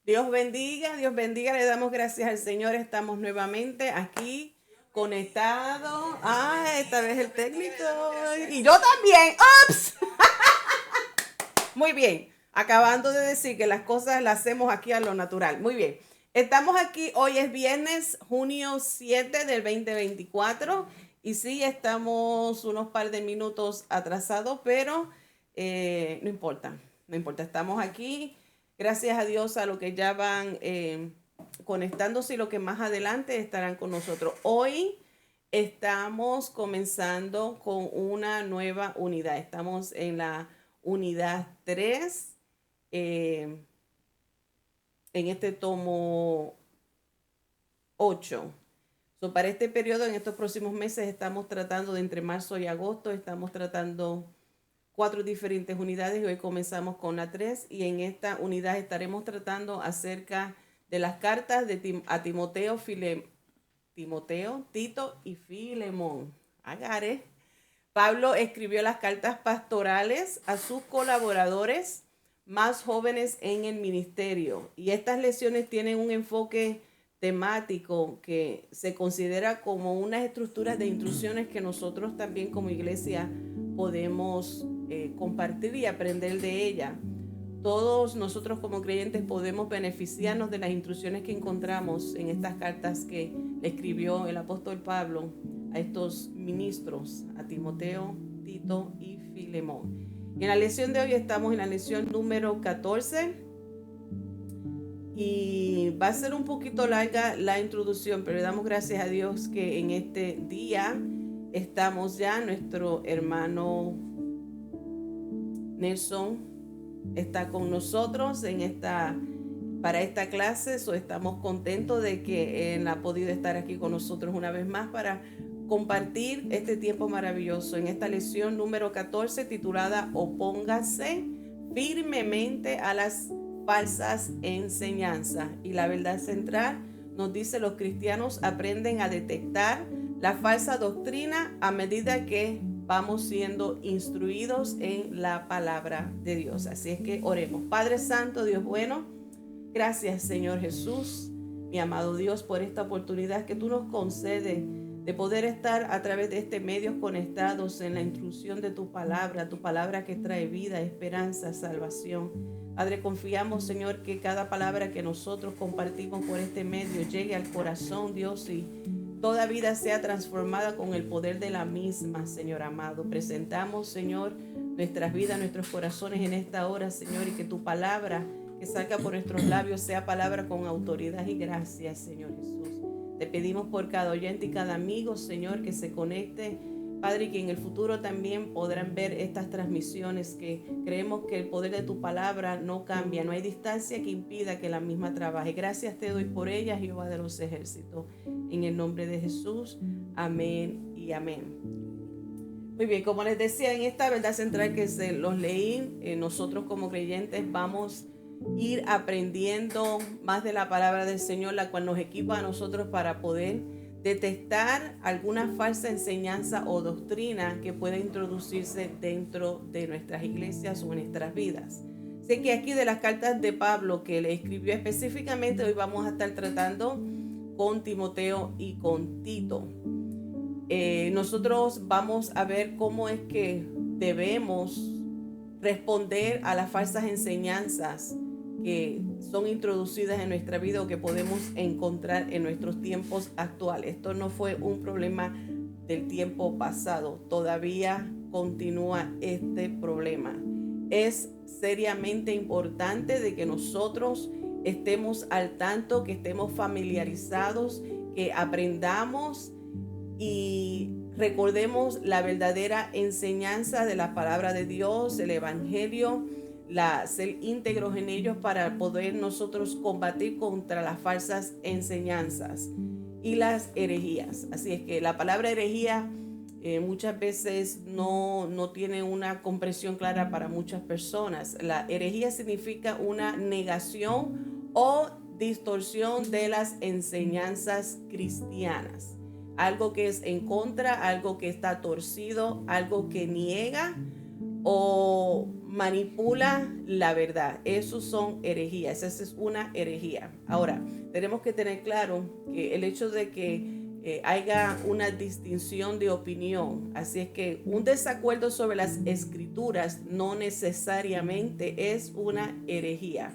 Dios bendiga, le damos gracias al Señor, estamos nuevamente aquí conectados. Esta vez el técnico y yo también. ¡Ups! Muy bien, acabando de decir que las cosas las hacemos aquí a lo natural. Muy bien, estamos aquí, hoy es viernes, junio 7 del 2024 y sí, estamos unos par de minutos atrasados, pero no importa, no importa, estamos aquí. Gracias a Dios a lo que ya van conectándose y lo que más adelante estarán con nosotros. Hoy estamos comenzando con una nueva unidad. Estamos en la unidad 3 en este tomo 8. Para este periodo, en estos próximos meses, estamos tratando de entre marzo y agosto, estamos tratando 4 diferentes unidades y hoy comenzamos con la 3 y en esta unidad estaremos tratando acerca de las cartas de a Timoteo, Tito y Filemón. Agarre. Pablo escribió las cartas pastorales a sus colaboradores más jóvenes en el ministerio y estas lecciones tienen un enfoque temático que se considera como unas estructuras de instrucciones que nosotros también como iglesia podemos compartir y aprender de ella. Todos nosotros como creyentes podemos beneficiarnos de las instrucciones que encontramos en estas cartas que le escribió el apóstol Pablo a estos ministros, a Timoteo, Tito y Filemón. Y en la lección de hoy estamos en la lección número 14 y va a ser un poquito larga la introducción, pero le damos gracias a Dios que en este día estamos ya, nuestro hermano Nelson está con nosotros para esta clase. Estamos contentos de que él ha podido estar aquí con nosotros una vez más para compartir este tiempo maravilloso en esta lección número 14 titulada Opóngase firmemente a las falsas enseñanzas. Y la verdad central nos dice: los cristianos aprenden a detectar la falsa doctrina a medida que vamos siendo instruidos en la palabra de Dios. Así es que oremos. Padre Santo, Dios bueno, gracias Señor Jesús, mi amado Dios, por esta oportunidad que tú nos concedes de poder estar a través de este medio conectados en la instrucción de tu palabra que trae vida, esperanza, salvación. Padre, confiamos, Señor, que cada palabra que nosotros compartimos por este medio llegue al corazón, Dios, y toda vida sea transformada con el poder de la misma, Señor amado. Presentamos, Señor, nuestras vidas, nuestros corazones en esta hora, Señor, y que tu palabra que salga por nuestros labios sea palabra con autoridad y gracia, Señor Jesús. Te pedimos por cada oyente y cada amigo, Señor, que se conecte, Padre, y que en el futuro también podrán ver estas transmisiones, que creemos que el poder de tu palabra no cambia, no hay distancia que impida que la misma trabaje. Gracias te doy por ella, Jehová de los ejércitos. En el nombre de Jesús, amén y amén. Muy bien, como les decía, en esta verdad central que se los leí, nosotros como creyentes vamos a ir aprendiendo más de la palabra del Señor, la cual nos equipa a nosotros para poder detectar alguna falsa enseñanza o doctrina que pueda introducirse dentro de nuestras iglesias o en nuestras vidas. Sé que aquí de las cartas de Pablo que le escribió específicamente, hoy vamos a estar tratando con Timoteo y con Tito. Nosotros vamos a ver cómo es que debemos responder a las falsas enseñanzas que son introducidas en nuestra vida o que podemos encontrar en nuestros tiempos actuales. Esto no fue un problema del tiempo pasado, todavía continúa este problema. Es seriamente importante de que nosotros estemos al tanto, que estemos familiarizados, que aprendamos y recordemos la verdadera enseñanza de la palabra de Dios, el evangelio, ser íntegros en ellos para poder nosotros combatir contra las falsas enseñanzas y las herejías. Así es que la palabra herejía muchas veces no tiene una comprensión clara para muchas personas. La herejía significa una negación o distorsión de las enseñanzas cristianas. Algo que es en contra, algo que está torcido, algo que niega o manipula la verdad. Esos son herejías. Esa es una herejía. Ahora, tenemos que tener claro que el hecho de que haya una distinción de opinión, así es que un desacuerdo sobre las escrituras no necesariamente es una herejía,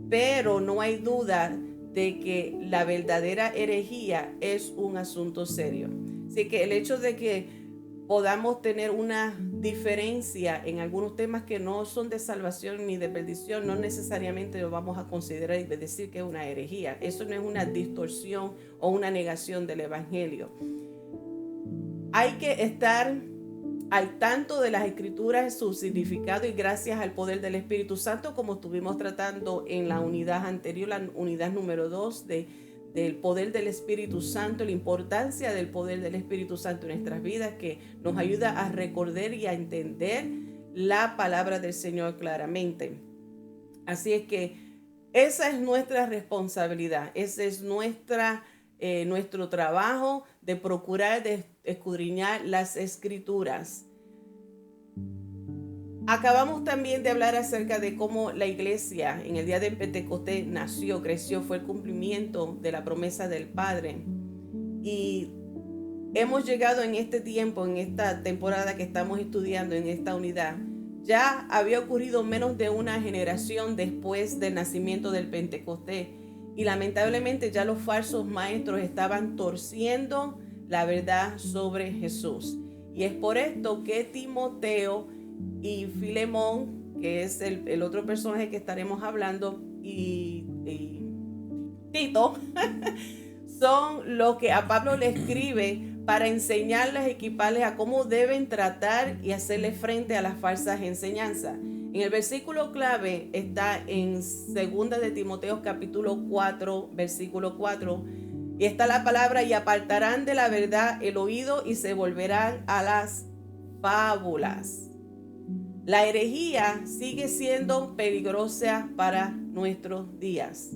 pero no hay duda de que la verdadera herejía es un asunto serio. Así que el hecho de que podamos tener una diferencia en algunos temas que no son de salvación ni de perdición, no necesariamente lo vamos a considerar y decir que es una herejía. Eso no es una distorsión o una negación del evangelio. Hay que estar al tanto de las escrituras, su significado, y gracias al poder del Espíritu Santo, como estuvimos tratando en la unidad anterior, la unidad número 2 del poder del Espíritu Santo, la importancia del poder del Espíritu Santo en nuestras vidas, que nos ayuda a recordar y a entender la palabra del Señor claramente. Así es que esa es nuestra responsabilidad, ese es nuestro trabajo de procurar de escudriñar las escrituras. Acabamos también de hablar acerca de cómo la iglesia en el día de Pentecostés nació, creció, fue el cumplimiento de la promesa del Padre. Y hemos llegado en este tiempo, en esta temporada que estamos estudiando en esta unidad. Ya había ocurrido menos de una generación después del nacimiento del Pentecostés. Y lamentablemente ya los falsos maestros estaban torciendo la verdad sobre Jesús. Y es por esto que Timoteo y Filemón, que es el otro personaje que estaremos hablando, y Tito, son los que a Pablo le escribe para enseñarles, equiparles a cómo deben tratar y hacerle frente a las falsas enseñanzas. En el versículo clave está en 2 de Timoteo capítulo 4, versículo 4, y está la palabra: y apartarán de la verdad el oído y se volverán a las fábulas. La herejía sigue siendo peligrosa para nuestros días.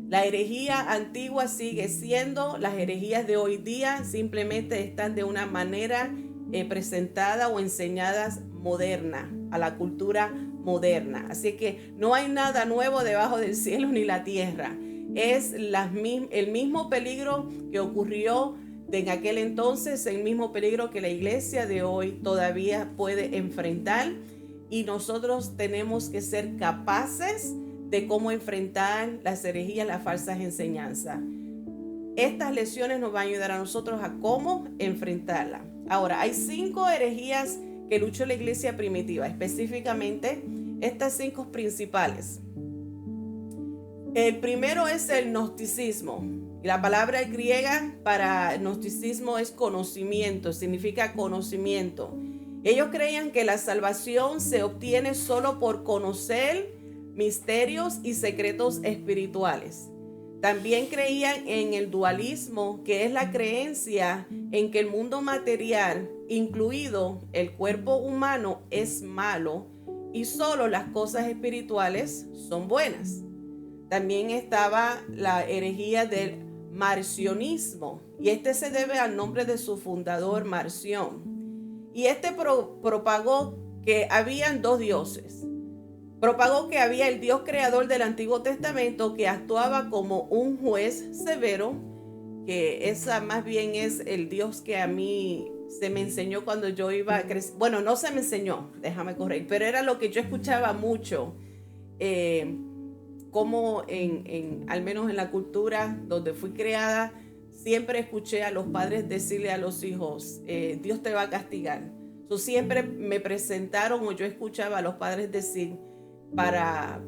La herejía antigua sigue siendo, las herejías de hoy día simplemente están de una manera presentada o enseñadas moderna, a la cultura moderna. Así que no hay nada nuevo debajo del cielo ni la tierra. Es el mismo peligro que ocurrió en aquel entonces, el mismo peligro que la iglesia de hoy todavía puede enfrentar, y nosotros tenemos que ser capaces de cómo enfrentar las herejías, las falsas enseñanzas. Estas lecciones nos van a ayudar a nosotros a cómo enfrentarlas. Ahora, hay 5 herejías que luchó la iglesia primitiva, específicamente estas 5 principales. El primero es el gnosticismo. La palabra griega para gnosticismo es conocimiento, significa conocimiento. Ellos creían que la salvación se obtiene solo por conocer misterios y secretos espirituales. También creían en el dualismo, que es la creencia en que el mundo material, incluido el cuerpo humano, es malo y solo las cosas espirituales son buenas. También estaba la herejía del marcionismo, y este se debe al nombre de su fundador, Marción. Y este propagó que habían 2 dioses. Propagó que había el Dios creador del Antiguo Testamento, que actuaba como un juez severo, que esa más bien es el Dios que a mí se me enseñó cuando yo iba a crecer. Bueno, no se me enseñó, déjame corregir, pero era lo que yo escuchaba mucho, como al menos en la cultura donde fui creada, siempre escuché a los padres decirle a los hijos, Dios te va a castigar. Siempre me presentaron, o yo escuchaba a los padres decir, para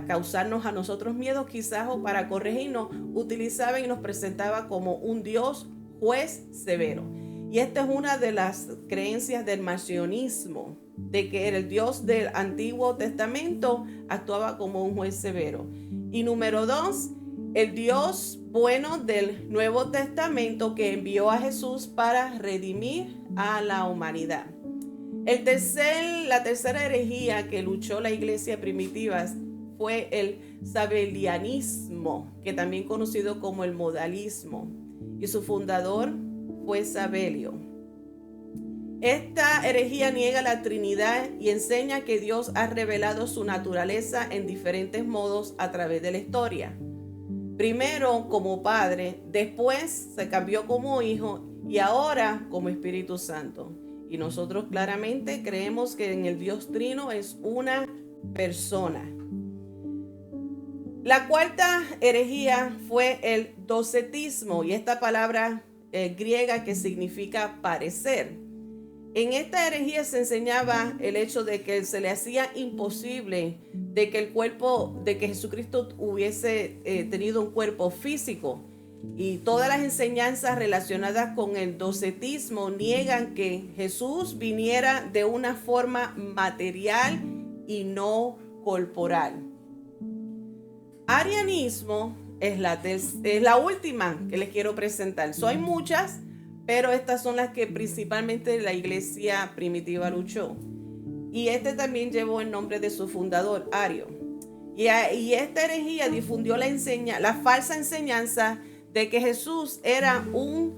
causarnos a nosotros miedos quizás, o para corregirnos, utilizaban y nos presentaba como un Dios juez severo. Y esta es una de las creencias del marcionismo, de que el Dios del Antiguo Testamento actuaba como un juez severo. Y número 2, el Dios bueno del Nuevo Testamento, que envió a Jesús para redimir a la humanidad. La tercera herejía que luchó la iglesia primitiva fue el sabelianismo, que también conocido como el modalismo, y su fundador fue Sabelio. Esta herejía niega la Trinidad y enseña que Dios ha revelado su naturaleza en diferentes modos a través de la historia. Primero como Padre, después se cambió como Hijo y ahora como Espíritu Santo. Y nosotros claramente creemos que en el Dios Trino es una persona. La cuarta herejía fue el docetismo, y esta palabra griega que significa parecer. En esta herejía se enseñaba el hecho de que se le hacía imposible de que el cuerpo, de que Jesucristo hubiese tenido un cuerpo físico. Y todas las enseñanzas relacionadas con el docetismo niegan que Jesús viniera de una forma material y no corporal. Arianismo es la última que les quiero presentar. Hay muchas, pero estas son las que principalmente la iglesia primitiva luchó. Y este también llevó el nombre de su fundador, Ario. Y esta herejía difundió la falsa enseñanza de que Jesús era un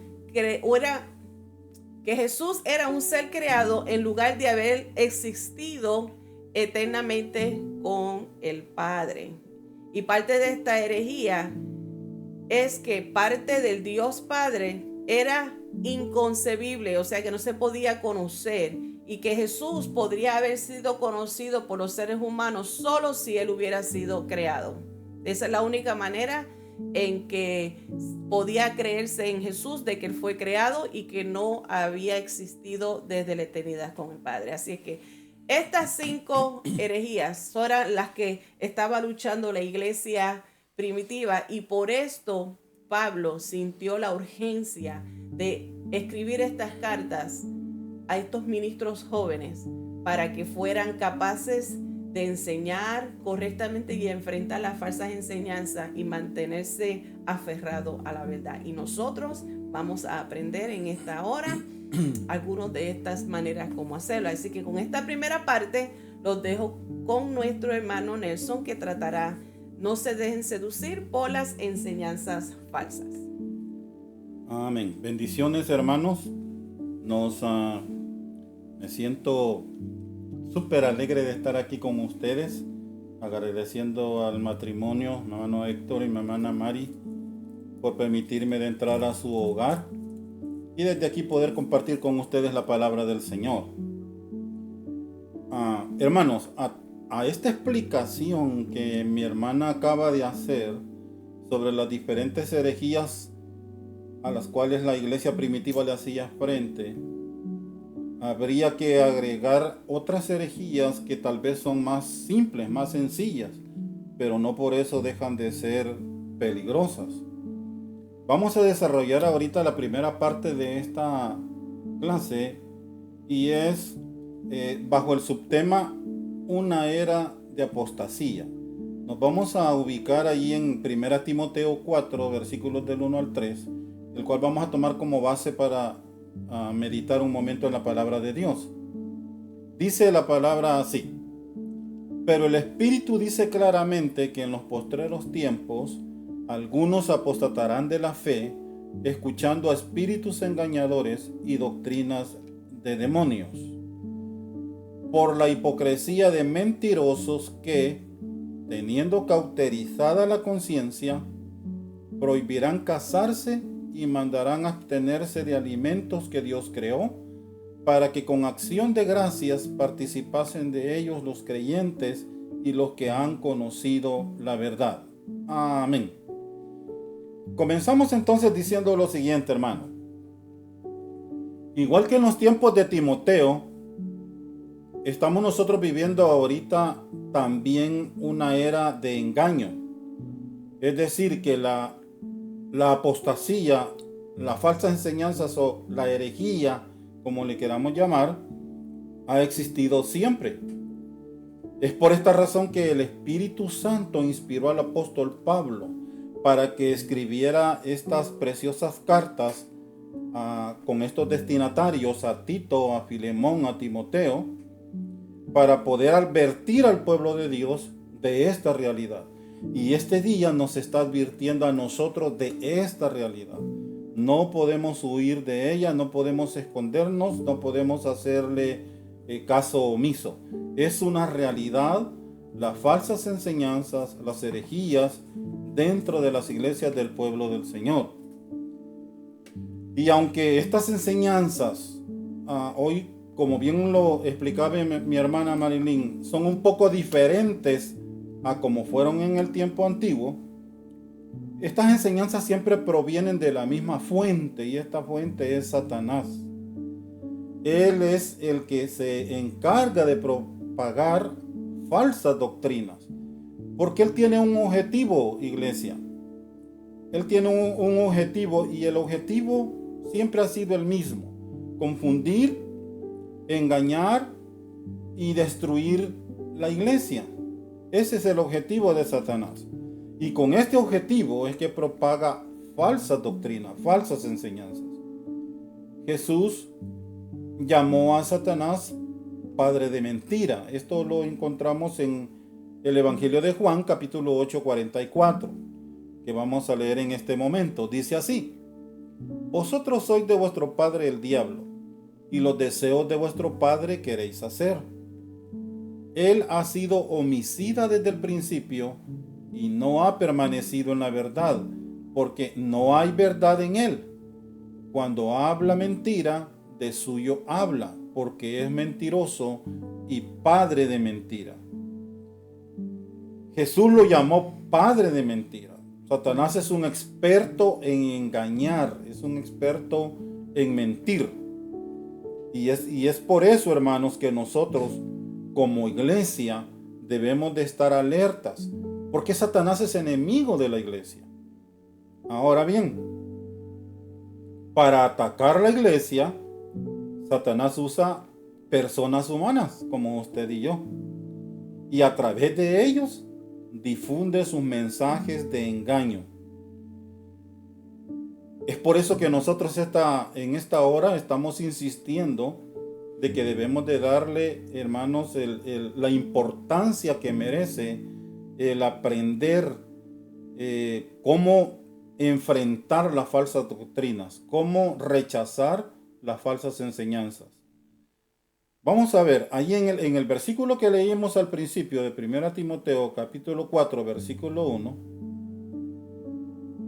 ser creado en lugar de haber existido eternamente con el Padre. Y parte de esta herejía es que parte del Dios Padre era inconcebible, o sea que no se podía conocer, y que Jesús podría haber sido conocido por los seres humanos solo si él hubiera sido creado. Esa es la única manera en que podía creerse en Jesús, de que él fue creado y que no había existido desde la eternidad con el Padre. Así es que estas 5 herejías eran las que estaba luchando la iglesia primitiva, y por esto Pablo sintió la urgencia de escribir estas cartas a estos ministros jóvenes para que fueran capaces de enseñar correctamente y enfrentar las falsas enseñanzas y mantenerse aferrado a la verdad. Y nosotros vamos a aprender en esta hora algunas de estas maneras como hacerlo. Así que con esta primera parte los dejo con nuestro hermano Nelson, que tratará no se dejen seducir por las enseñanzas falsas. Amén. Bendiciones, hermanos. Me siento súper alegre de estar aquí con ustedes, agradeciendo al matrimonio, mi hermano Héctor y mi hermana Mari, por permitirme de entrar a su hogar y desde aquí poder compartir con ustedes la palabra del Señor. Hermanos, a esta explicación que mi hermana acaba de hacer sobre las diferentes herejías a las cuales la iglesia primitiva le hacía frente, habría que agregar otras herejías que tal vez son más simples, más sencillas, pero no por eso dejan de ser peligrosas. Vamos a desarrollar ahorita la primera parte de esta clase, y es bajo el subtema una era de apostasía. Nos vamos a ubicar ahí en 1 Timoteo 4, versículos del 1 al 3, el cual vamos a tomar como base para meditar un momento en la palabra de Dios. Dice la palabra así: pero el Espíritu dice claramente que en los postreros tiempos algunos apostatarán de la fe, escuchando a espíritus engañadores y doctrinas de demonios, por la hipocresía de mentirosos que, teniendo cauterizada la conciencia, prohibirán casarse y mandarán abstenerse de alimentos que Dios creó, para que con acción de gracias participasen de ellos los creyentes y los que han conocido la verdad. Amén. Comenzamos entonces diciendo lo siguiente, hermano. Igual que en los tiempos de Timoteo, estamos nosotros viviendo ahorita también una era de engaño. Es decir, que la apostasía, la falsa enseñanza o la herejía, como le queramos llamar, ha existido siempre. Es por esta razón que el Espíritu Santo inspiró al apóstol Pablo para que escribiera estas preciosas cartas con estos destinatarios, a Tito, a Filemón, a Timoteo, para poder advertir al pueblo de Dios de esta realidad. Y este día nos está advirtiendo a nosotros de esta realidad, No podemos huir de ella, no podemos escondernos, no podemos hacerle caso omiso. Es una realidad, las falsas enseñanzas, las herejías dentro de las iglesias del pueblo del Señor. Y aunque estas enseñanzas hoy, como bien lo explicaba mi hermana Marilyn, son un poco diferentes a como fueron en el tiempo antiguo, estas enseñanzas siempre provienen de la misma fuente, y esta fuente es Satanás. Él es el que se encarga de propagar falsas doctrinas, porque él tiene un objetivo, iglesia. Él tiene un objetivo, y el objetivo siempre ha sido el mismo: confundir, engañar y destruir la iglesia. Ese es el objetivo de Satanás. Y con este objetivo es que propaga falsas doctrinas, falsas enseñanzas. Jesús llamó a Satanás padre de mentira. Esto lo encontramos en el Evangelio de Juan, capítulo 8, 44, que vamos a leer en este momento. Dice así: vosotros sois de vuestro padre el diablo, y los deseos de vuestro padre queréis hacer. Él ha sido homicida desde el principio y no ha permanecido en la verdad, porque no hay verdad en él. Cuando habla mentira, de suyo habla, porque es mentiroso y padre de mentira. Jesús lo llamó padre de mentira. Satanás es un experto en engañar, es un experto en mentir. Y es por eso, hermanos, que nosotros como iglesia debemos de estar alertas, porque Satanás es enemigo de la iglesia. Ahora bien, para atacar la iglesia, Satanás usa personas humanas como usted y yo, y a través de ellos difunde sus mensajes de engaño. Es por eso que nosotros en esta hora estamos insistiendo de que debemos de darle, hermanos, la importancia que merece el aprender cómo enfrentar las falsas doctrinas, cómo rechazar las falsas enseñanzas. Vamos a ver, ahí en el versículo que leímos al principio de 1 Timoteo capítulo 4, versículo 1,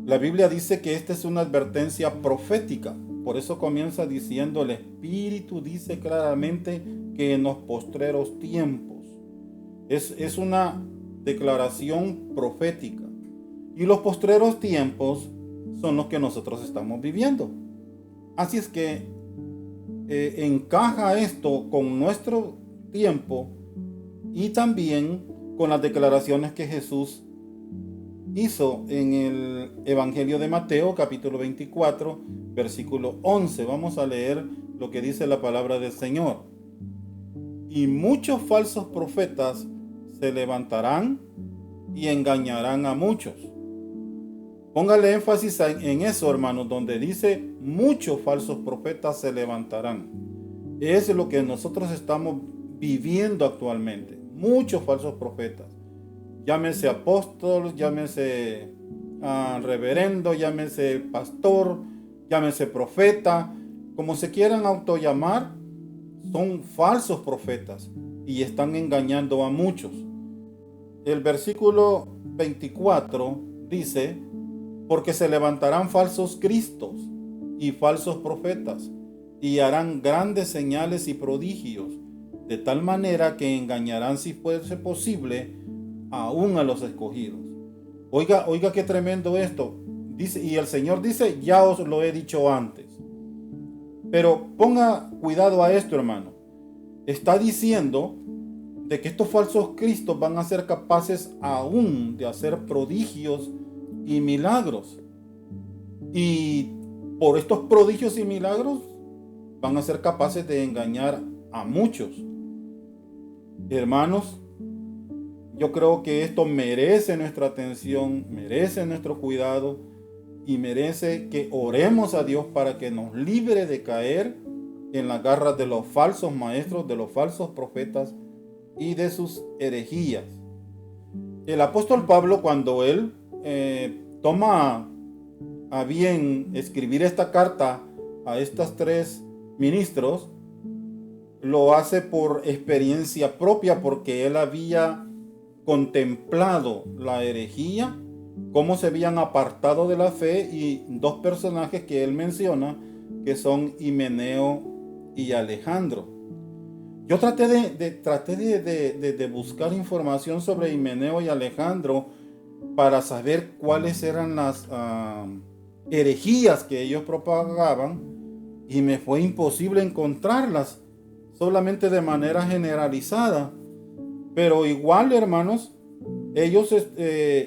la Biblia dice que esta es una advertencia profética. Por eso comienza diciendo: el Espíritu dice claramente que en los postreros tiempos. Es una declaración profética. Y los postreros tiempos son los que nosotros estamos viviendo. Así es que encaja esto con nuestro tiempo y también con las declaraciones que Jesús hizo en el Evangelio de Mateo, capítulo 24, versículo 11. Vamos a leer lo que dice la palabra del Señor. Y muchos falsos profetas se levantarán y engañarán a muchos. Póngale énfasis en eso, hermanos, donde dice muchos falsos profetas se levantarán. Es lo que nosotros estamos viviendo actualmente. Muchos falsos profetas. Llámese apóstol, llámese reverendo, llámese pastor, llámese profeta, como se quieran autollamar, son falsos profetas y están engañando a muchos. El versículo 24 dice: porque se levantarán falsos cristos y falsos profetas, y harán grandes señales y prodigios, de tal manera que engañarán, si fuese posible, aún a los escogidos. Oiga qué tremendo esto. Dice, y el Señor dice: ya os lo he dicho antes. Pero ponga cuidado a esto, hermano. Está diciendo de que estos falsos cristos van a ser capaces aún de hacer prodigios y milagros. Y por estos prodigios y milagros van a ser capaces de engañar a muchos. Hermanos, yo creo que esto merece nuestra atención, merece nuestro cuidado y merece que oremos a Dios para que nos libre de caer en las garras de los falsos maestros, de los falsos profetas y de sus herejías. El apóstol Pablo, cuando él toma a bien escribir esta carta a estos 3 ministros, lo hace por experiencia propia, porque él había contemplado la herejía, cómo se habían apartado de la fe, y 2 personajes que él menciona, que son Himeneo y Alejandro. Yo traté de buscar información sobre Himeneo y Alejandro para saber cuáles eran las herejías que ellos propagaban, y me fue imposible encontrarlas, solamente de manera generalizada. Pero igual, hermanos, ellos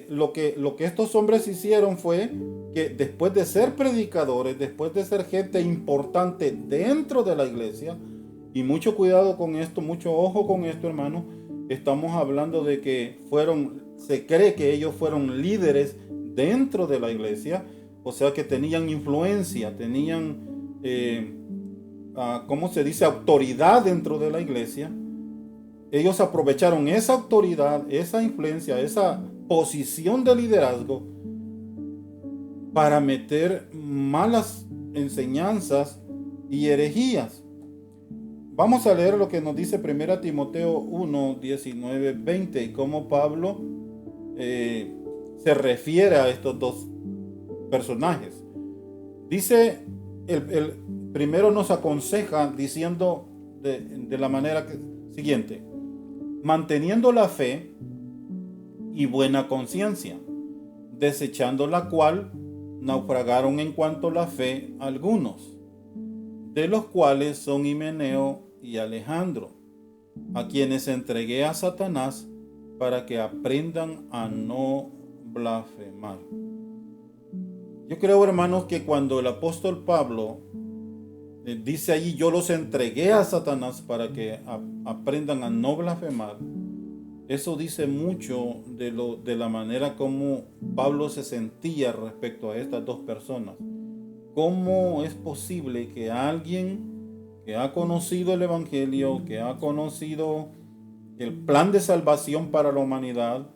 lo que estos hombres hicieron fue que después de ser predicadores, después de ser gente importante dentro de la iglesia, y mucho cuidado con esto, mucho ojo con esto, hermanos, estamos hablando de que se cree que ellos fueron líderes dentro de la iglesia, o sea que tenían influencia, tenían, ¿cómo se dice?, autoridad dentro de la iglesia. Ellos aprovecharon esa autoridad, esa influencia, esa posición de liderazgo para meter malas enseñanzas y herejías. Vamos a leer lo que nos dice 1 Timoteo 1, 19, 20, y cómo Pablo se refiere a estos 2 personajes. Dice, el primero nos aconseja diciendo de la manera siguiente: manteniendo la fe y buena conciencia, desechando la cual naufragaron en cuanto a la fe algunos, de los cuales son Himeneo y Alejandro, a quienes entregué a Satanás para que aprendan a no blasfemar. Yo creo, hermanos, que cuando el apóstol Pablo dice allí, yo los entregué a Satanás para que aprendan a no blasfemar, eso dice mucho de la manera como Pablo se sentía respecto a estas 2 personas. ¿Cómo es posible que alguien que ha conocido el Evangelio, que ha conocido el plan de salvación para la humanidad,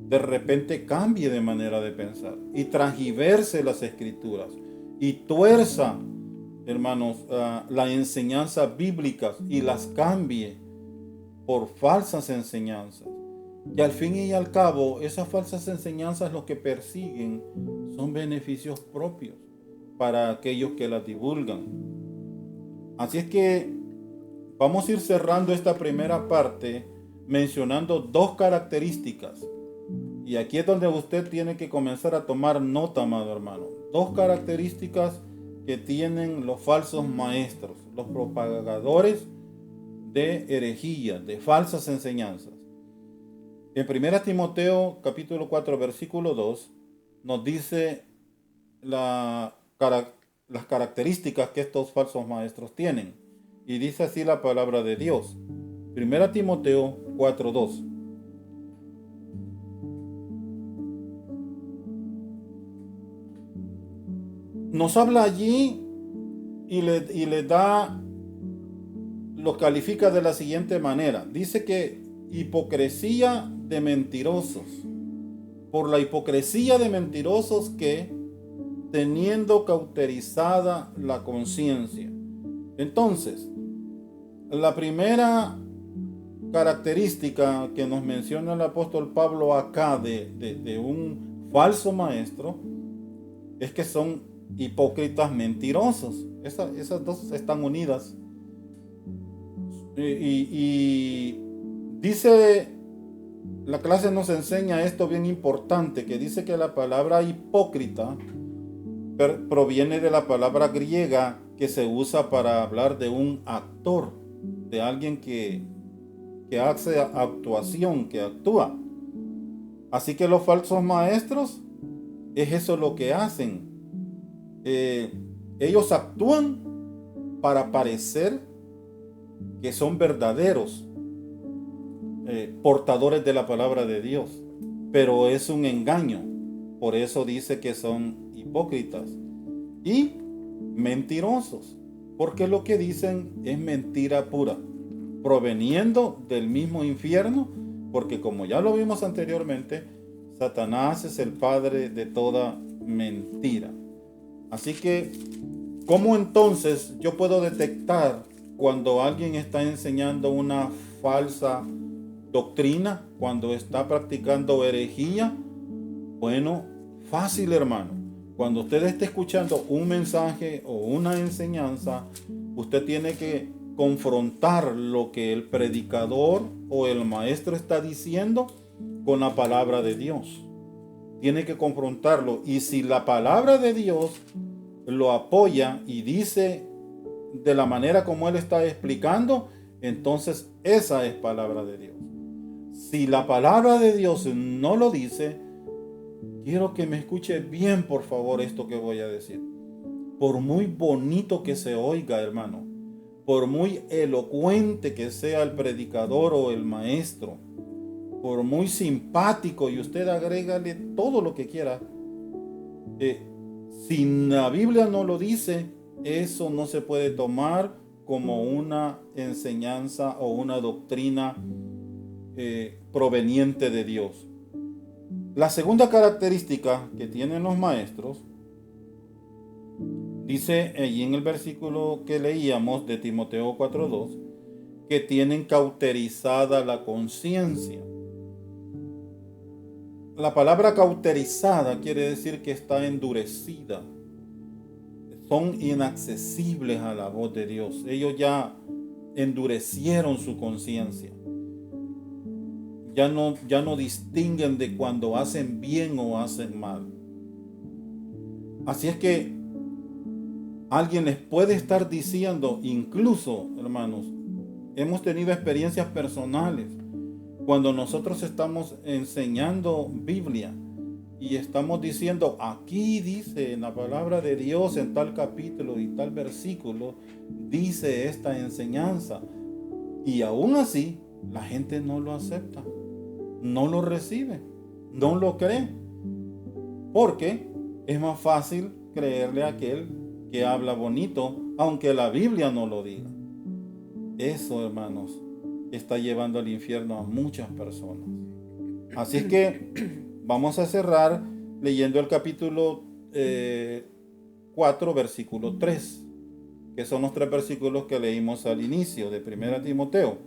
de repente cambie de manera de pensar y transgiverse las escrituras y tuerza, hermanos, la enseñanza bíblica y las cambie por falsas enseñanzas? Y al fin y al cabo, esas falsas enseñanzas lo que persiguen son beneficios propios para aquellos que las divulgan. Así es que vamos a ir cerrando esta primera parte mencionando 2 características. Y aquí es donde usted tiene que comenzar a tomar nota, amado hermano. 2 características que tienen los falsos maestros, los propagadores de herejías, de falsas enseñanzas. En 1 Timoteo capítulo 4 versículo 2 nos dice las características que estos falsos maestros tienen. Y dice así la palabra de Dios. 1 Timoteo 4:2. Nos habla allí y le da, lo califica de la siguiente manera. Dice que hipocresía de mentirosos. Por la hipocresía de mentirosos que, teniendo cauterizada la conciencia. Entonces, la primera característica que nos menciona el apóstol Pablo acá de un falso maestro es que son hipócritas mentirosos. Esas 2 están unidas. Y dice, la clase nos enseña esto bien importante, que dice que la palabra hipócrita proviene de la palabra griega que se usa para hablar de un actor, de alguien que hace actuación, que actúa. Así que los falsos maestros es eso lo que hacen. Ellos actúan para parecer que son verdaderos portadores de la palabra de Dios, pero es un engaño. Por eso dice que son hipócritas y mentirosos, porque lo que dicen es mentira pura, proveniendo del mismo infierno, porque como ya lo vimos anteriormente, Satanás es el padre de toda mentira. Así que, ¿cómo entonces yo puedo detectar cuando alguien está enseñando una falsa doctrina, cuando está practicando herejía? Bueno, fácil, hermano. Cuando usted esté escuchando un mensaje o una enseñanza, usted tiene que confrontar lo que el predicador o el maestro está diciendo con la palabra de Dios. Tiene que confrontarlo. Y si la palabra de Dios lo apoya y dice de la manera como él está explicando, entonces esa es palabra de Dios. Si la palabra de Dios no lo dice, quiero que me escuche bien, por favor, esto que voy a decir. Por muy bonito que se oiga, hermano, por muy elocuente que sea el predicador o el maestro, por muy simpático, y usted agrégale todo lo que quiera, si la Biblia no lo dice, eso no se puede tomar como una enseñanza o una doctrina proveniente de Dios. La segunda característica que tienen los maestros, dice allí en el versículo que leíamos de Timoteo 4:2, que tienen cauterizada la conciencia. La palabra cauterizada quiere decir que está endurecida. Son inaccesibles a la voz de Dios. Ellos ya endurecieron su conciencia. Ya no distinguen de cuando hacen bien o hacen mal. Así es que alguien les puede estar diciendo, incluso, hermanos, hemos tenido experiencias personales cuando nosotros estamos enseñando Biblia y estamos diciendo, aquí dice en la palabra de Dios, en tal capítulo y tal versículo, dice esta enseñanza. Y aún así, la gente no lo acepta, no lo recibe, no lo cree. Porque es más fácil creerle a aquel que habla bonito, aunque la Biblia no lo diga. Eso, hermanos, está llevando al infierno a muchas personas. Así es que vamos a cerrar leyendo el capítulo 4, versículo 3, que son los 3 versículos que leímos al inicio de 1 Timoteo,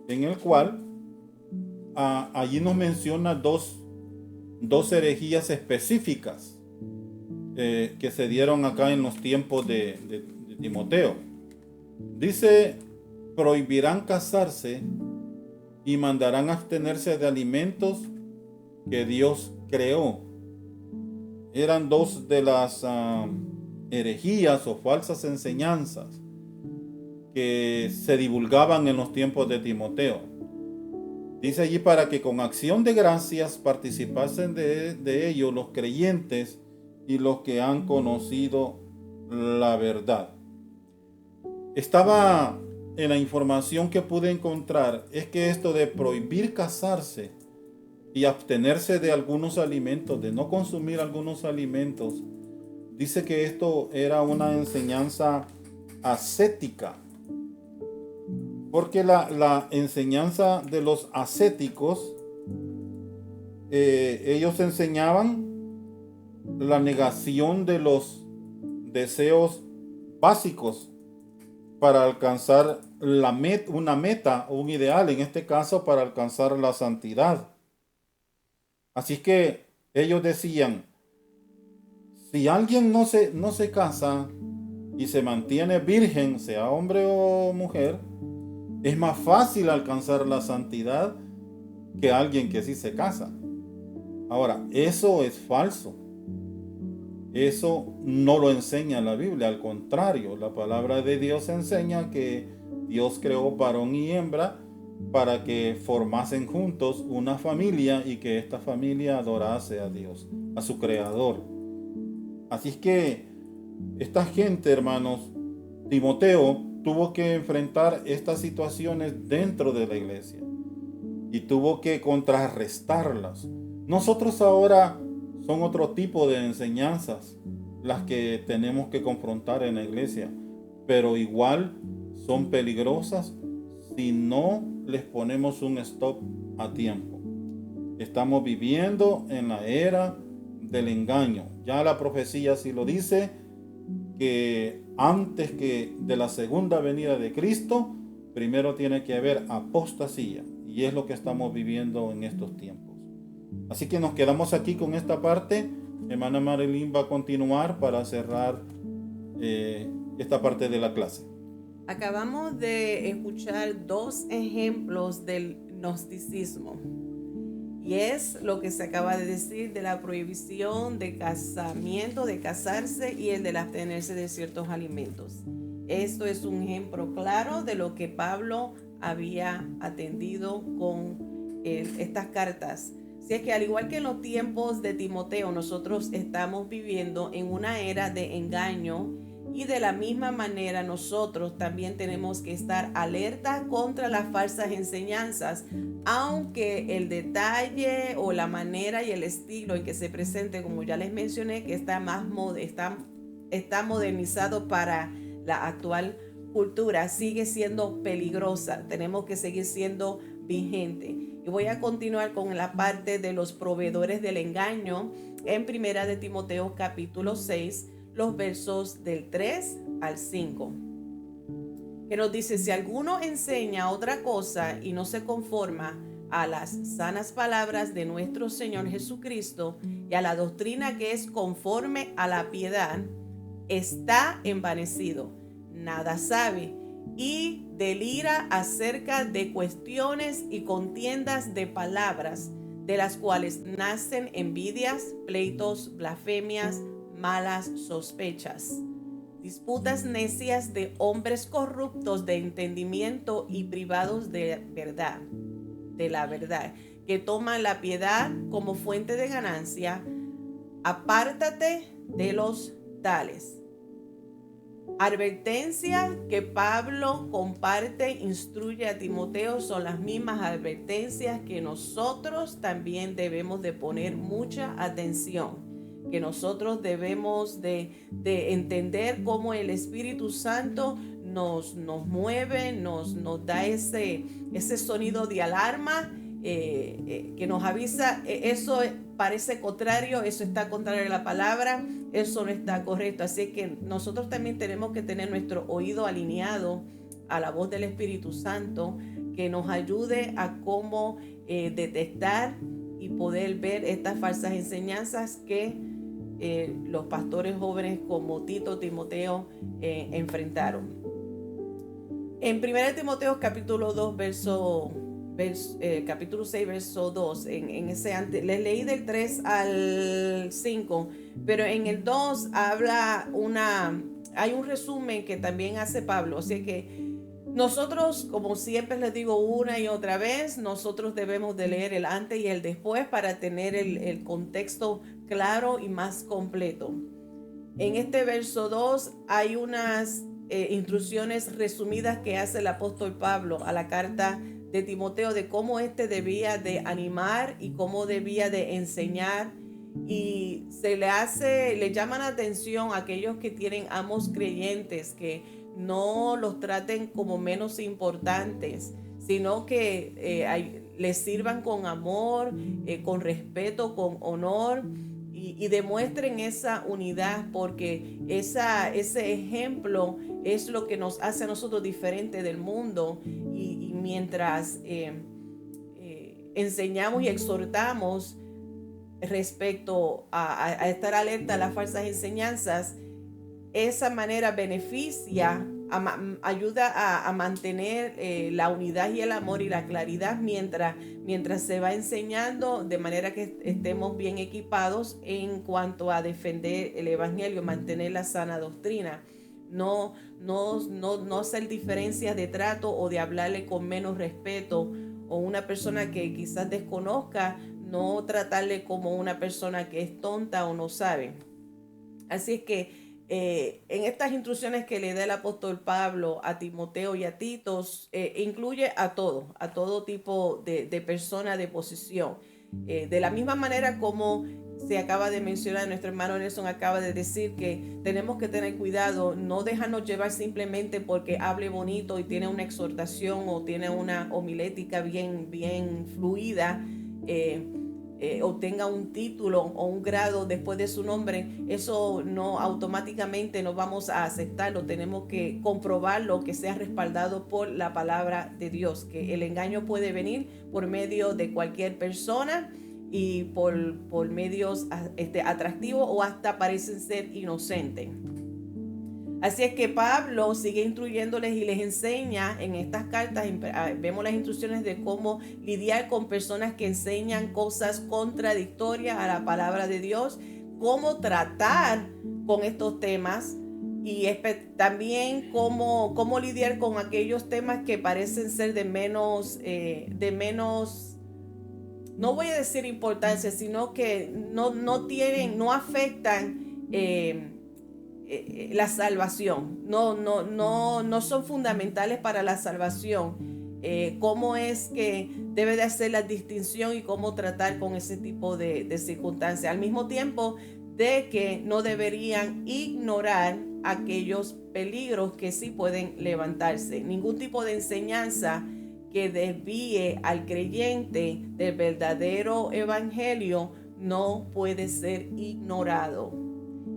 en el cual allí nos menciona dos herejías específicas que se dieron acá en los tiempos de Timoteo. Dice, prohibirán casarse y mandarán abstenerse de alimentos que Dios creó. Eran 2 de las herejías o falsas enseñanzas que se divulgaban en los tiempos de Timoteo. Dice allí, para que con acción de gracias participasen de ello los creyentes y los que han conocido la verdad. Estaba en la información que pude encontrar, es que esto de prohibir casarse y abstenerse de algunos alimentos, de no consumir algunos alimentos, dice que esto era una enseñanza ascética. Porque la enseñanza de los ascéticos, ellos enseñaban la negación de los deseos básicos para alcanzar una meta o un ideal, en este caso para alcanzar la santidad. Así que ellos decían, si alguien no se casa y se mantiene virgen, sea hombre o mujer, es más fácil alcanzar la santidad que alguien que sí se casa. Ahora, eso es falso. Eso no lo enseña la Biblia, al contrario, la palabra de Dios enseña que Dios creó varón y hembra para que formasen juntos una familia y que esta familia adorase a Dios, a su creador. Así es que esta gente, hermanos, Timoteo tuvo que enfrentar estas situaciones dentro de la iglesia y tuvo que contrarrestarlas. Nosotros ahora son otro tipo de enseñanzas las que tenemos que confrontar en la iglesia, pero igual son peligrosas si no les ponemos un stop a tiempo. Estamos viviendo en la era del engaño. Ya la profecía sí lo dice, que antes que de la segunda venida de Cristo, primero tiene que haber apostasía, y es lo que estamos viviendo en estos tiempos. Así que nos quedamos aquí con esta parte. Hermana Marilyn va a continuar para cerrar esta parte de la clase. Acabamos de escuchar dos ejemplos del gnosticismo. Y es lo que se acaba de decir de la prohibición de casamiento, de casarse, y el de abstenerse de ciertos alimentos. Esto es un ejemplo claro de lo que Pablo había atendido con estas cartas. Así es que al igual que en los tiempos de Timoteo, nosotros estamos viviendo en una era de engaño, y de la misma manera nosotros también tenemos que estar alertas contra las falsas enseñanzas, aunque el detalle o la manera y el estilo en que se presente, como ya les mencioné, que está modernizado para la actual cultura, sigue siendo peligrosa. Tenemos que seguir siendo vigente. Y voy a continuar con la parte de los proveedores del engaño en Primera de Timoteo capítulo 6, los versos del 3 al 5, que nos dice: si alguno enseña otra cosa y no se conforma a las sanas palabras de nuestro Señor Jesucristo y a la doctrina que es conforme a la piedad, está envanecido, nada sabe y delira acerca de cuestiones y contiendas de palabras, de las cuales nacen envidias, pleitos, blasfemias, malas sospechas, disputas necias de hombres corruptos de entendimiento y privados de la verdad, que toman la piedad como fuente de ganancia. Apártate de los tales. Advertencias que Pablo comparte, instruye a Timoteo, son las mismas advertencias que nosotros también debemos de poner mucha atención, que nosotros debemos de entender cómo el Espíritu Santo nos mueve, nos da ese sonido de alarma que nos avisa: eso parece contrario, eso está contrario a la palabra, eso no está correcto. Así que nosotros también tenemos que tener nuestro oído alineado a la voz del Espíritu Santo, que nos ayude a cómo detectar y poder ver estas falsas enseñanzas que los pastores jóvenes como Tito, Timoteo enfrentaron. En 1 Timoteo capítulo 2 capítulo 6 verso 2, en ese antes les leí del 3 al 5, pero en el 2 hay un resumen que también hace Pablo. Así que nosotros, como siempre les digo una y otra vez, nosotros debemos de leer el antes y el después para tener el contexto claro y más completo. En este verso 2 hay unas instrucciones resumidas que hace el apóstol Pablo a la carta de Timoteo, de cómo debía de animar y cómo debía de enseñar, y le llaman la atención a aquellos que tienen amos creyentes, que no los traten como menos importantes, sino que les sirvan con amor, con respeto, con honor, y demuestren esa unidad, porque ese ejemplo es lo que nos hace a nosotros diferente del mundo. Y mientras enseñamos y exhortamos respecto a estar alerta a las falsas enseñanzas, esa manera beneficia, ayuda a mantener la unidad y el amor y la claridad mientras se va enseñando, de manera que estemos bien equipados en cuanto a defender el evangelio, mantener la sana doctrina. No hacer diferencias de trato o de hablarle con menos respeto, o una persona que quizás desconozca, no tratarle como una persona que es tonta o no sabe. Así es que en estas instrucciones que le da el apóstol Pablo a Timoteo y a Tito, incluye a todo tipo de persona de posición. De la misma manera como se acaba de mencionar, nuestro hermano Nelson acaba de decir que tenemos que tener cuidado, no dejarnos llevar simplemente porque hable bonito y tiene una exhortación o tiene una homilética bien fluida, obtenga un título o un grado después de su nombre, eso no automáticamente no vamos a aceptarlo. Tenemos que comprobarlo, que sea respaldado por la palabra de Dios, que el engaño puede venir por medio de cualquier persona y por medios atractivos o hasta parecen ser inocentes. Así es que Pablo sigue instruyéndoles y les enseña en estas cartas. Vemos las instrucciones de cómo lidiar con personas que enseñan cosas contradictorias a la palabra de Dios, cómo tratar con estos temas y también cómo lidiar con aquellos temas que parecen ser de menos, no voy a decir importancia, sino que no afectan la salvación, no son fundamentales para la salvación. Cómo es que debe de hacer la distinción y cómo tratar con ese tipo de circunstancias, al mismo tiempo de que no deberían ignorar aquellos peligros que sí pueden levantarse. Ningún tipo de enseñanza que desvíe al creyente del verdadero evangelio no puede ser ignorado.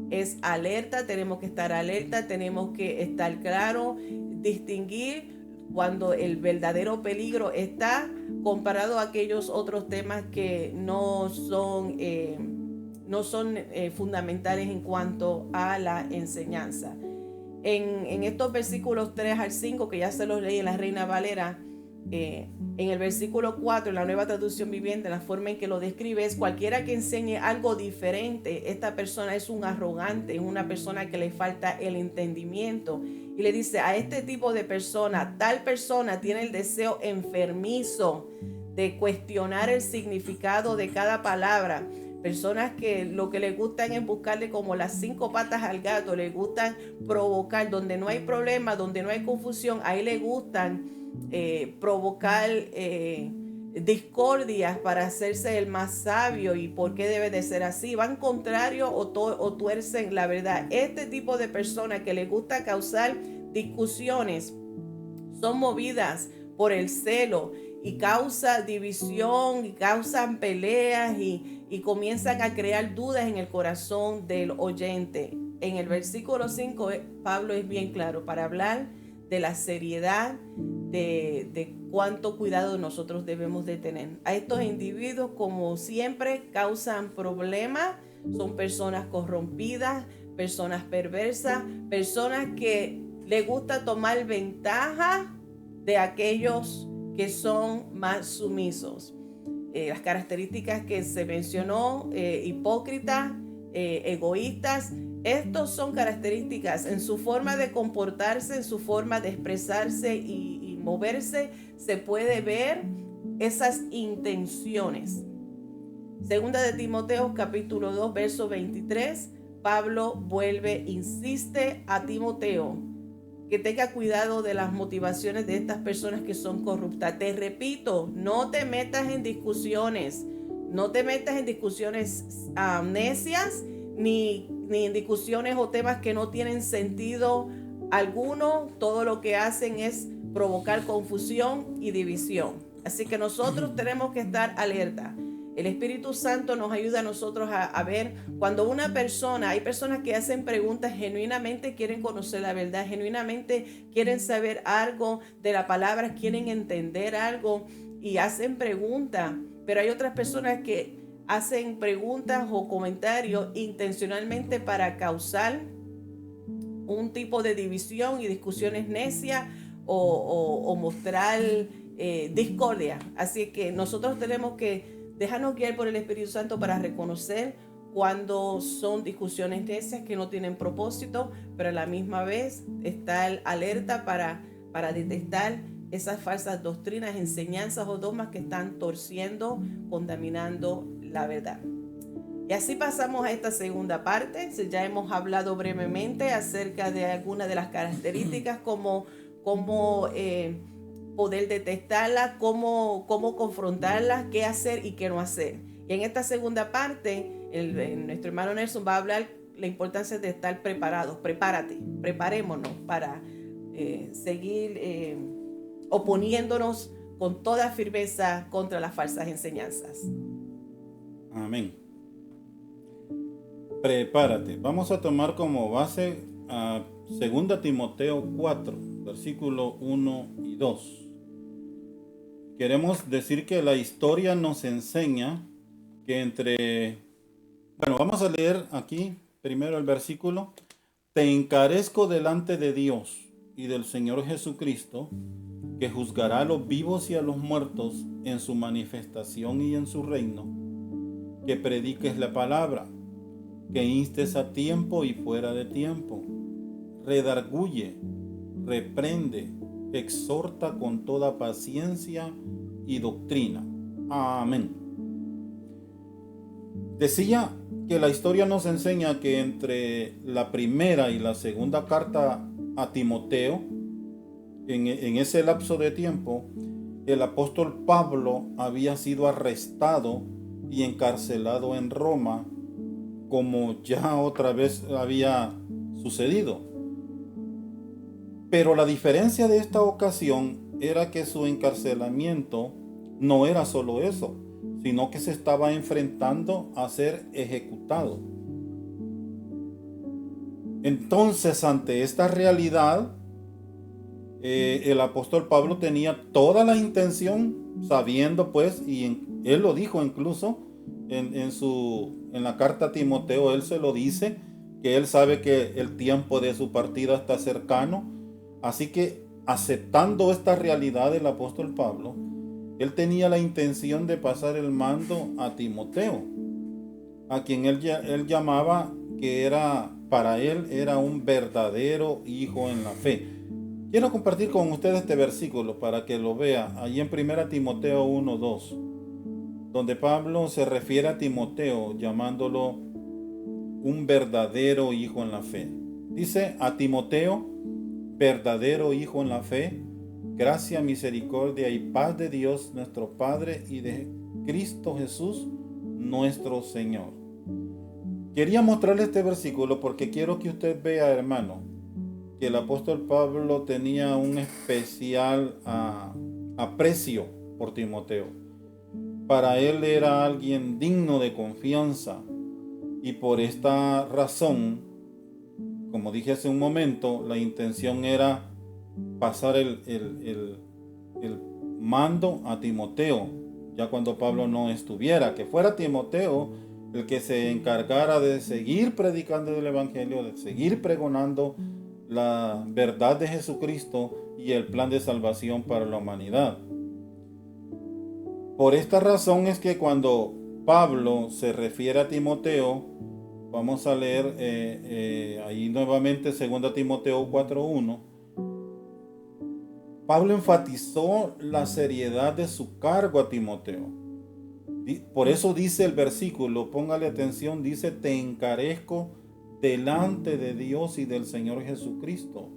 Es alerta, tenemos que estar alerta, tenemos que estar claro, distinguir cuando el verdadero peligro está comparado a aquellos otros temas que no son fundamentales en cuanto a la enseñanza. En estos versículos 3 al 5, que ya se los leí en la Reina Valera, en el versículo 4, en la Nueva Traducción Viviente, la forma en que lo describe es: cualquiera que enseñe algo diferente, esta persona es un arrogante, es una persona que le falta el entendimiento. Y le dice a este tipo de persona, tal persona tiene el deseo enfermizo de cuestionar el significado de cada palabra. Personas que lo que les gustan es buscarle como las 5 patas al gato, les gustan provocar donde no hay problema, donde no hay confusión, ahí les gustan provocar discordias para hacerse el más sabio y por qué debe de ser así. Van contrario o tuercen la verdad. Este tipo de personas que les gusta causar discusiones son movidas por el celo y causa división y causan peleas y comienzan a crear dudas en el corazón del oyente. En el versículo 5 Pablo es bien claro para hablar de la seriedad de cuánto cuidado nosotros debemos de tener. A estos individuos, como siempre, causan problemas. Son personas corrompidas, personas perversas, personas que les gusta tomar ventaja de aquellos que son más sumisos. Las características que se mencionó: hipócritas, egoístas. Estos son características en su forma de comportarse, en su forma de expresarse y moverse. Se puede ver esas intenciones. Segunda de Timoteo, capítulo 2, verso 23. Pablo insiste a Timoteo que tenga cuidado de las motivaciones de estas personas que son corruptas. Te repito, no te metas en discusiones. No te metas en discusiones necias ni en discusiones o temas que no tienen sentido alguno. Todo lo que hacen es provocar confusión y división. Así que nosotros tenemos que estar alerta. El Espíritu Santo nos ayuda a nosotros a ver cuando hay personas que hacen preguntas, genuinamente quieren conocer la verdad, genuinamente quieren saber algo de la palabra, quieren entender algo y hacen preguntas. Pero hay otras personas que hacen preguntas o comentarios intencionalmente para causar un tipo de división y discusiones necias o mostrar discordia. Así que nosotros tenemos que dejarnos guiar por el Espíritu Santo para reconocer cuando son discusiones necias que no tienen propósito, pero a la misma vez estar alerta para detectar esas falsas doctrinas, enseñanzas o dogmas que están torciendo, contaminando la verdad. Y así pasamos a esta segunda parte. Ya hemos hablado brevemente acerca de algunas de las características, como poder detectarlas, cómo confrontarlas, qué hacer y qué no hacer. Y en esta segunda parte, nuestro hermano Nelson va a hablar la importancia de estar preparados. Preparémonos para seguir oponiéndonos con toda firmeza contra las falsas enseñanzas. Amén. Prepárate. Vamos a tomar como base a 2 Timoteo 4, versículo 1 y 2. Queremos decir que la historia nos enseña que vamos a leer aquí primero el versículo. Te encarezco delante de Dios y del Señor Jesucristo, que juzgará a los vivos y a los muertos en su manifestación y en su reino, que prediques la palabra, que instes a tiempo y fuera de tiempo, redarguye, reprende, exhorta con toda paciencia y doctrina. Amén. Decía que la historia nos enseña que entre la primera y la segunda carta a Timoteo, en ese lapso de tiempo, el apóstol Pablo había sido arrestado y encarcelado en Roma, como ya otra vez había sucedido. Pero la diferencia de esta ocasión era que su encarcelamiento no era solo eso, sino que se estaba enfrentando a ser ejecutado. Entonces, ante esta realidad, el apóstol Pablo tenía toda la intención, sabiendo pues, él lo dijo incluso en la carta a Timoteo, él se lo dice, que él sabe que el tiempo de su partida está cercano. Así que, aceptando esta realidad del apóstol Pablo, él tenía la intención de pasar el mando a Timoteo, a quien él llamaba que para él era un verdadero hijo en la fe. Quiero compartir con ustedes este versículo para que lo vea, allí en 1 Timoteo 1:2, donde Pablo se refiere a Timoteo llamándolo un verdadero hijo en la fe. Dice a Timoteo, verdadero hijo en la fe, gracia, misericordia y paz de Dios nuestro Padre y de Cristo Jesús nuestro Señor. Quería mostrarle este versículo porque quiero que usted vea, hermano, que el apóstol Pablo tenía un especial aprecio por Timoteo. Para él era alguien digno de confianza, y por esta razón, como dije hace un momento, la intención era pasar el mando a Timoteo, ya cuando Pablo no estuviera, que fuera Timoteo el que se encargara de seguir predicando el evangelio, de seguir pregonando la verdad de Jesucristo y el plan de salvación para la humanidad. Por esta razón es que cuando Pablo se refiere a Timoteo, vamos a leer ahí nuevamente 2 Timoteo 4:1. Pablo enfatizó la seriedad de su cargo a Timoteo. Por eso dice el versículo, póngale atención, dice, te encarezco delante de Dios y del Señor Jesucristo.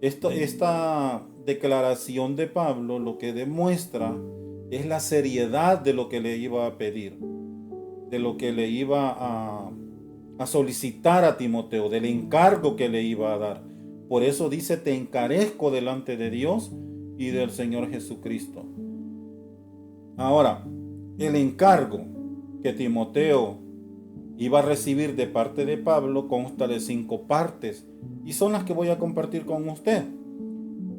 Esta declaración de Pablo lo que demuestra es la seriedad de lo que le iba a pedir, de lo que le iba a solicitar a Timoteo, del encargo que le iba a dar. Por eso dice, te encarezco delante de Dios y del Señor Jesucristo. Ahora, el encargo que Timoteo iba a recibir de parte de Pablo consta de 5 partes y son las que voy a compartir con usted.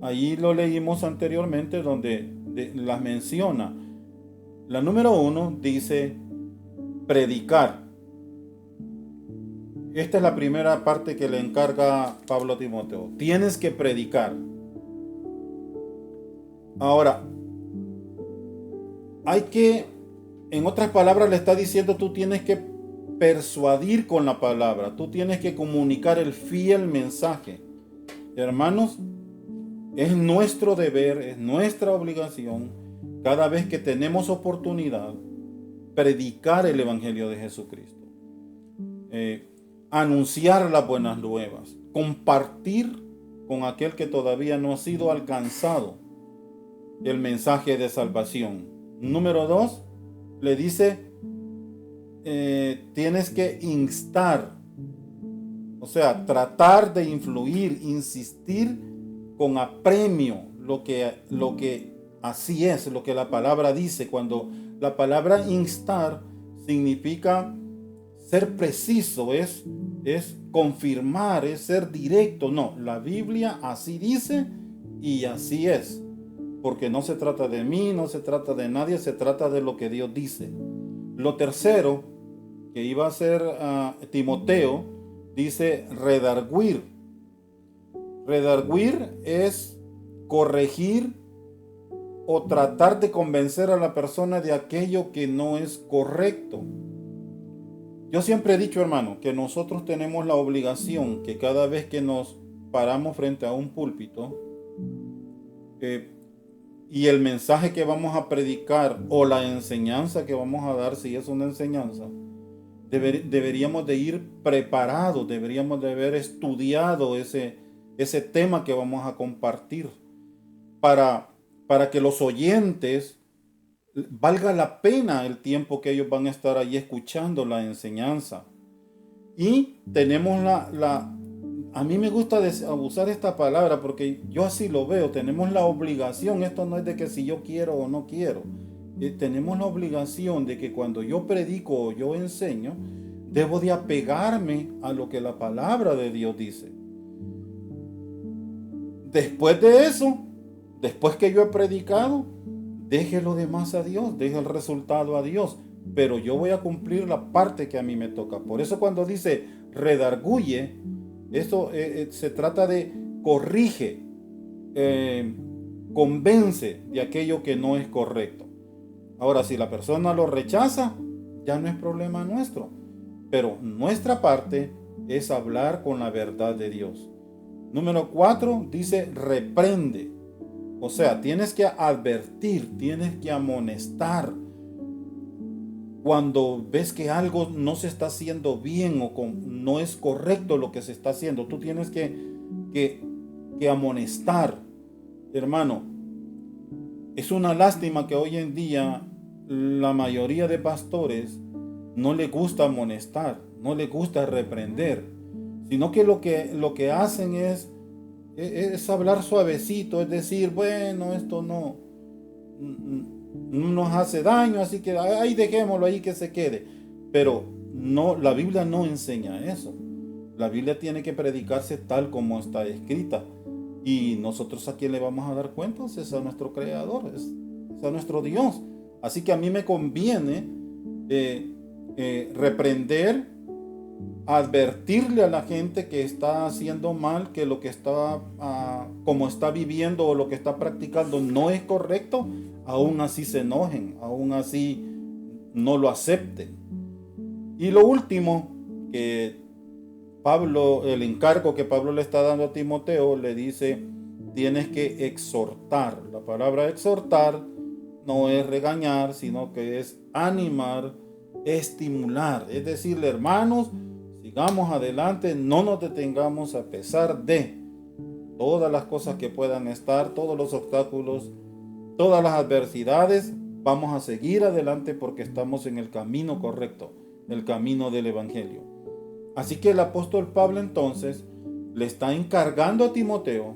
Allí lo leímos anteriormente donde las menciona. La número 1 dice predicar. Esta es la primera parte que le encarga Pablo a Timoteo. Tienes que predicar. Ahora, en otras palabras le está diciendo, tú tienes que persuadir con la palabra, tú tienes que comunicar el fiel mensaje. Hermanos, es nuestro deber, es nuestra obligación, cada vez que tenemos oportunidad, predicar el Evangelio de Jesucristo. Anunciar las buenas nuevas, compartir con aquel que todavía no ha sido alcanzado el mensaje de salvación. Número 2, le dice, tienes que instar, o sea, tratar de influir, insistir con apremio lo que así es, lo que la palabra dice. Cuando la palabra instar significa ser preciso, es confirmar, es ser directo. No, la Biblia así dice y así es. Porque no se trata de mí, no se trata de nadie, se trata de lo que Dios dice. Lo tercero que iba a ser Timoteo, dice redarguir. Redarguir es corregir o tratar de convencer a la persona de aquello que no es correcto. Yo siempre he dicho, hermano, que nosotros tenemos la obligación que cada vez que nos paramos frente a un púlpito y el mensaje que vamos a predicar o la enseñanza que vamos a dar, si es una enseñanza, deberíamos de ir preparados, deberíamos de haber estudiado ese tema que vamos a compartir para que los oyentes valga la pena el tiempo que ellos van a estar ahí escuchando la enseñanza. Y tenemos a mí me gusta usar esta palabra porque yo así lo veo, tenemos la obligación, esto no es de que si yo quiero o no quiero, tenemos la obligación de que cuando yo predico o yo enseño, debo de apegarme a lo que la palabra de Dios dice. Después de eso, después que yo he predicado, deje lo demás a Dios, deje el resultado a Dios, pero yo voy a cumplir la parte que a mí me toca. Por eso cuando dice redarguye, esto se trata de corrige, convence de aquello que no es correcto. Ahora, si la persona lo rechaza, ya no es problema nuestro, pero nuestra parte es hablar con la verdad de Dios. Número 4 dice reprende. O sea, tienes que advertir, tienes que amonestar. Cuando ves que algo no se está haciendo bien o no es correcto lo que se está haciendo, tú tienes que amonestar. Hermano, es una lástima que hoy en día la mayoría de pastores no les gusta amonestar, no les gusta reprender, sino que lo que hacen es hablar suavecito, es decir, bueno, esto no nos hace daño, así que ahí dejémoslo ahí que se quede. Pero no, la Biblia no enseña eso. La Biblia tiene que predicarse tal como está escrita. Y nosotros a quién le vamos a dar cuentas es a nuestro Creador, es a nuestro Dios. Así que a mí me conviene reprender, advertirle a la gente que está haciendo mal, que lo que está, como está viviendo o lo que está practicando no es correcto, aún así se enojen, aún así no lo acepten. Y lo último que el encargo que Pablo le está dando a Timoteo, le dice, tienes que exhortar. La palabra exhortar no es regañar, sino que es animar, estimular. Es decirle, hermanos, sigamos adelante, no nos detengamos a pesar de todas las cosas que puedan estar, todos los obstáculos, todas las adversidades. Vamos a seguir adelante porque estamos en el camino correcto, el camino del Evangelio. Así que el apóstol Pablo entonces le está encargando a Timoteo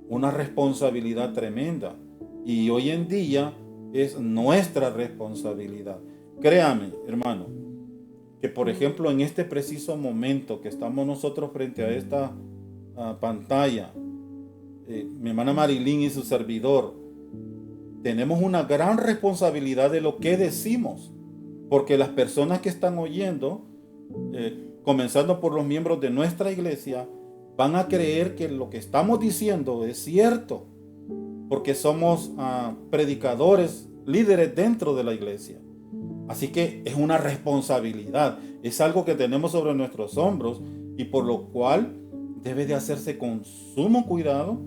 una responsabilidad tremenda. Y hoy en día es nuestra responsabilidad. Créame, hermano, que por ejemplo en este preciso momento que estamos nosotros frente a esta pantalla, mi hermana Marilyn y su servidor, tenemos una gran responsabilidad de lo que decimos, porque las personas que están oyendo, comenzando por los miembros de nuestra iglesia, van a creer que lo que estamos diciendo es cierto, porque somos predicadores, líderes dentro de la iglesia. Así que es una responsabilidad, es algo que tenemos sobre nuestros hombros y por lo cual debe de hacerse con sumo cuidado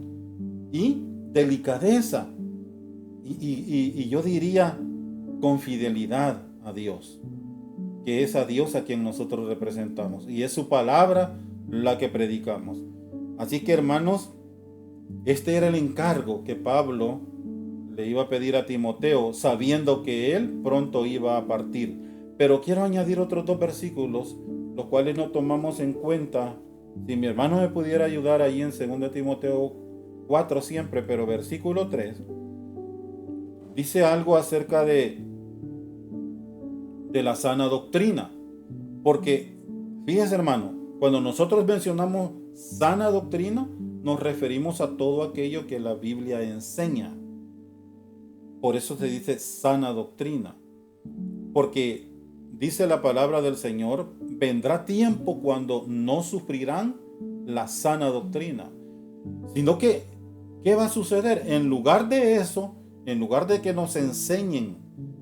y delicadeza y yo diría con fidelidad a Dios, que es a Dios a quien nosotros representamos y es su palabra la que predicamos. Así que hermanos, este era el encargo que Pablo le iba a pedir a Timoteo, sabiendo que él pronto iba a partir. Pero quiero añadir otros 2 versículos, los cuales no tomamos en cuenta. Si mi hermano me pudiera ayudar ahí en 2 Timoteo 4 siempre, pero versículo 3, dice algo acerca de de la sana doctrina. Porque, fíjese hermano, cuando nosotros mencionamos sana doctrina, nos referimos a todo aquello que la Biblia enseña. Por eso se dice sana doctrina. Porque dice la palabra del Señor, vendrá tiempo cuando no sufrirán la sana doctrina. Sino que, ¿qué va a suceder? En lugar de eso, en lugar de que nos enseñen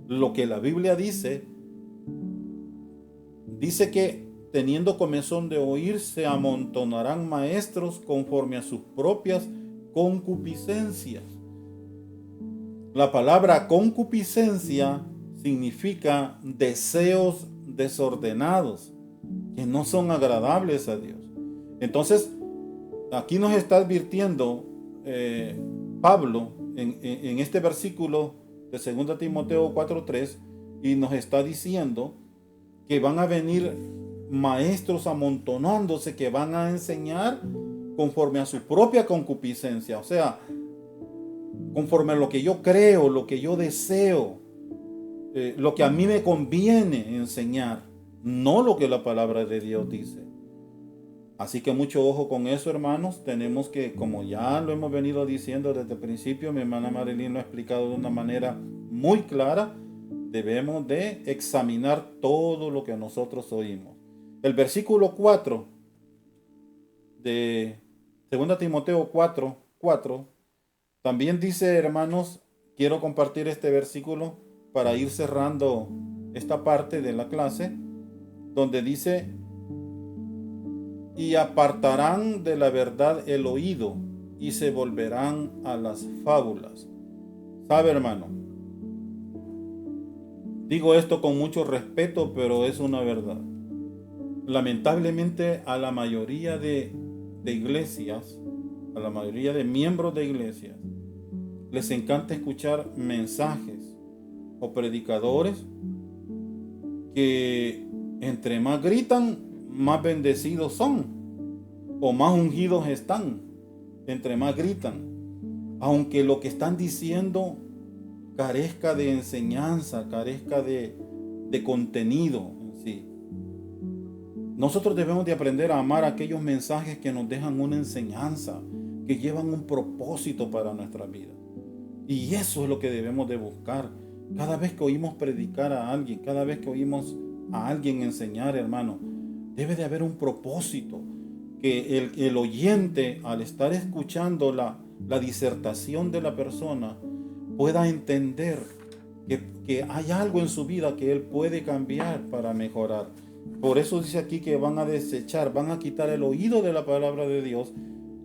lo que la Biblia dice que teniendo comezón de oír, se amontonarán maestros conforme a sus propias concupiscencias. La palabra concupiscencia significa deseos desordenados que no son agradables a Dios. Entonces, aquí nos está advirtiendo Pablo en este versículo de 2 Timoteo 4:3 y nos está diciendo que van a venir maestros amontonándose que van a enseñar conforme a su propia concupiscencia, o sea, conforme a lo que yo creo, lo que yo deseo, lo que a mí me conviene enseñar, no lo que la palabra de Dios dice. Así que mucho ojo con eso, hermanos. Tenemos que, como ya lo hemos venido diciendo desde el principio, mi hermana Marilyn lo ha explicado de una manera muy clara, debemos de examinar todo lo que nosotros oímos. El versículo 4 de 2 Timoteo 4:4 también dice, hermanos, quiero compartir este versículo para ir cerrando esta parte de la clase, donde dice, y apartarán de la verdad el oído y se volverán a las fábulas. ¿Sabe, hermano? Digo esto con mucho respeto, pero es una verdad. Lamentablemente a la mayoría de iglesias, a la mayoría de miembros de iglesias, les encanta escuchar mensajes o predicadores que entre más gritan, más bendecidos son, o más ungidos están, entre más gritan, aunque lo que están diciendo carezca de enseñanza, carezca de contenido en sí. Nosotros debemos de aprender a amar aquellos mensajes que nos dejan una enseñanza, que llevan un propósito para nuestra vida. Y eso es lo que debemos de buscar. Cada vez que oímos predicar a alguien, cada vez que oímos a alguien enseñar, hermano, debe de haber un propósito, que el oyente, al estar escuchando la disertación de la persona, pueda entender que hay algo en su vida que él puede cambiar para mejorar. Por eso dice aquí que van a desechar, van a quitar el oído de la palabra de Dios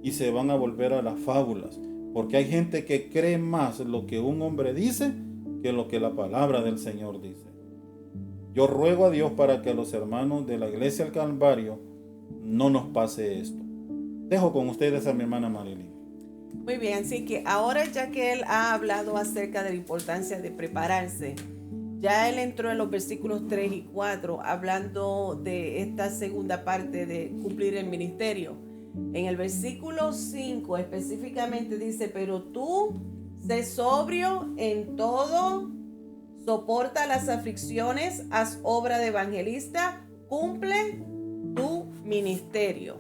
y se van a volver a las fábulas. Porque hay gente que cree más lo que un hombre dice que lo que la palabra del Señor dice. Yo ruego a Dios para que a los hermanos de la Iglesia del Calvario no nos pase esto. Dejo con ustedes a mi hermana Marilyn. Muy bien, así que ahora ya que él ha hablado acerca de la importancia de prepararse, ya él entró en los versículos 3 y 4 hablando de esta segunda parte de cumplir el ministerio. En el versículo 5 específicamente dice, pero tú sé sobrio en todo, soporta las aflicciones, haz obra de evangelista, cumple tu ministerio.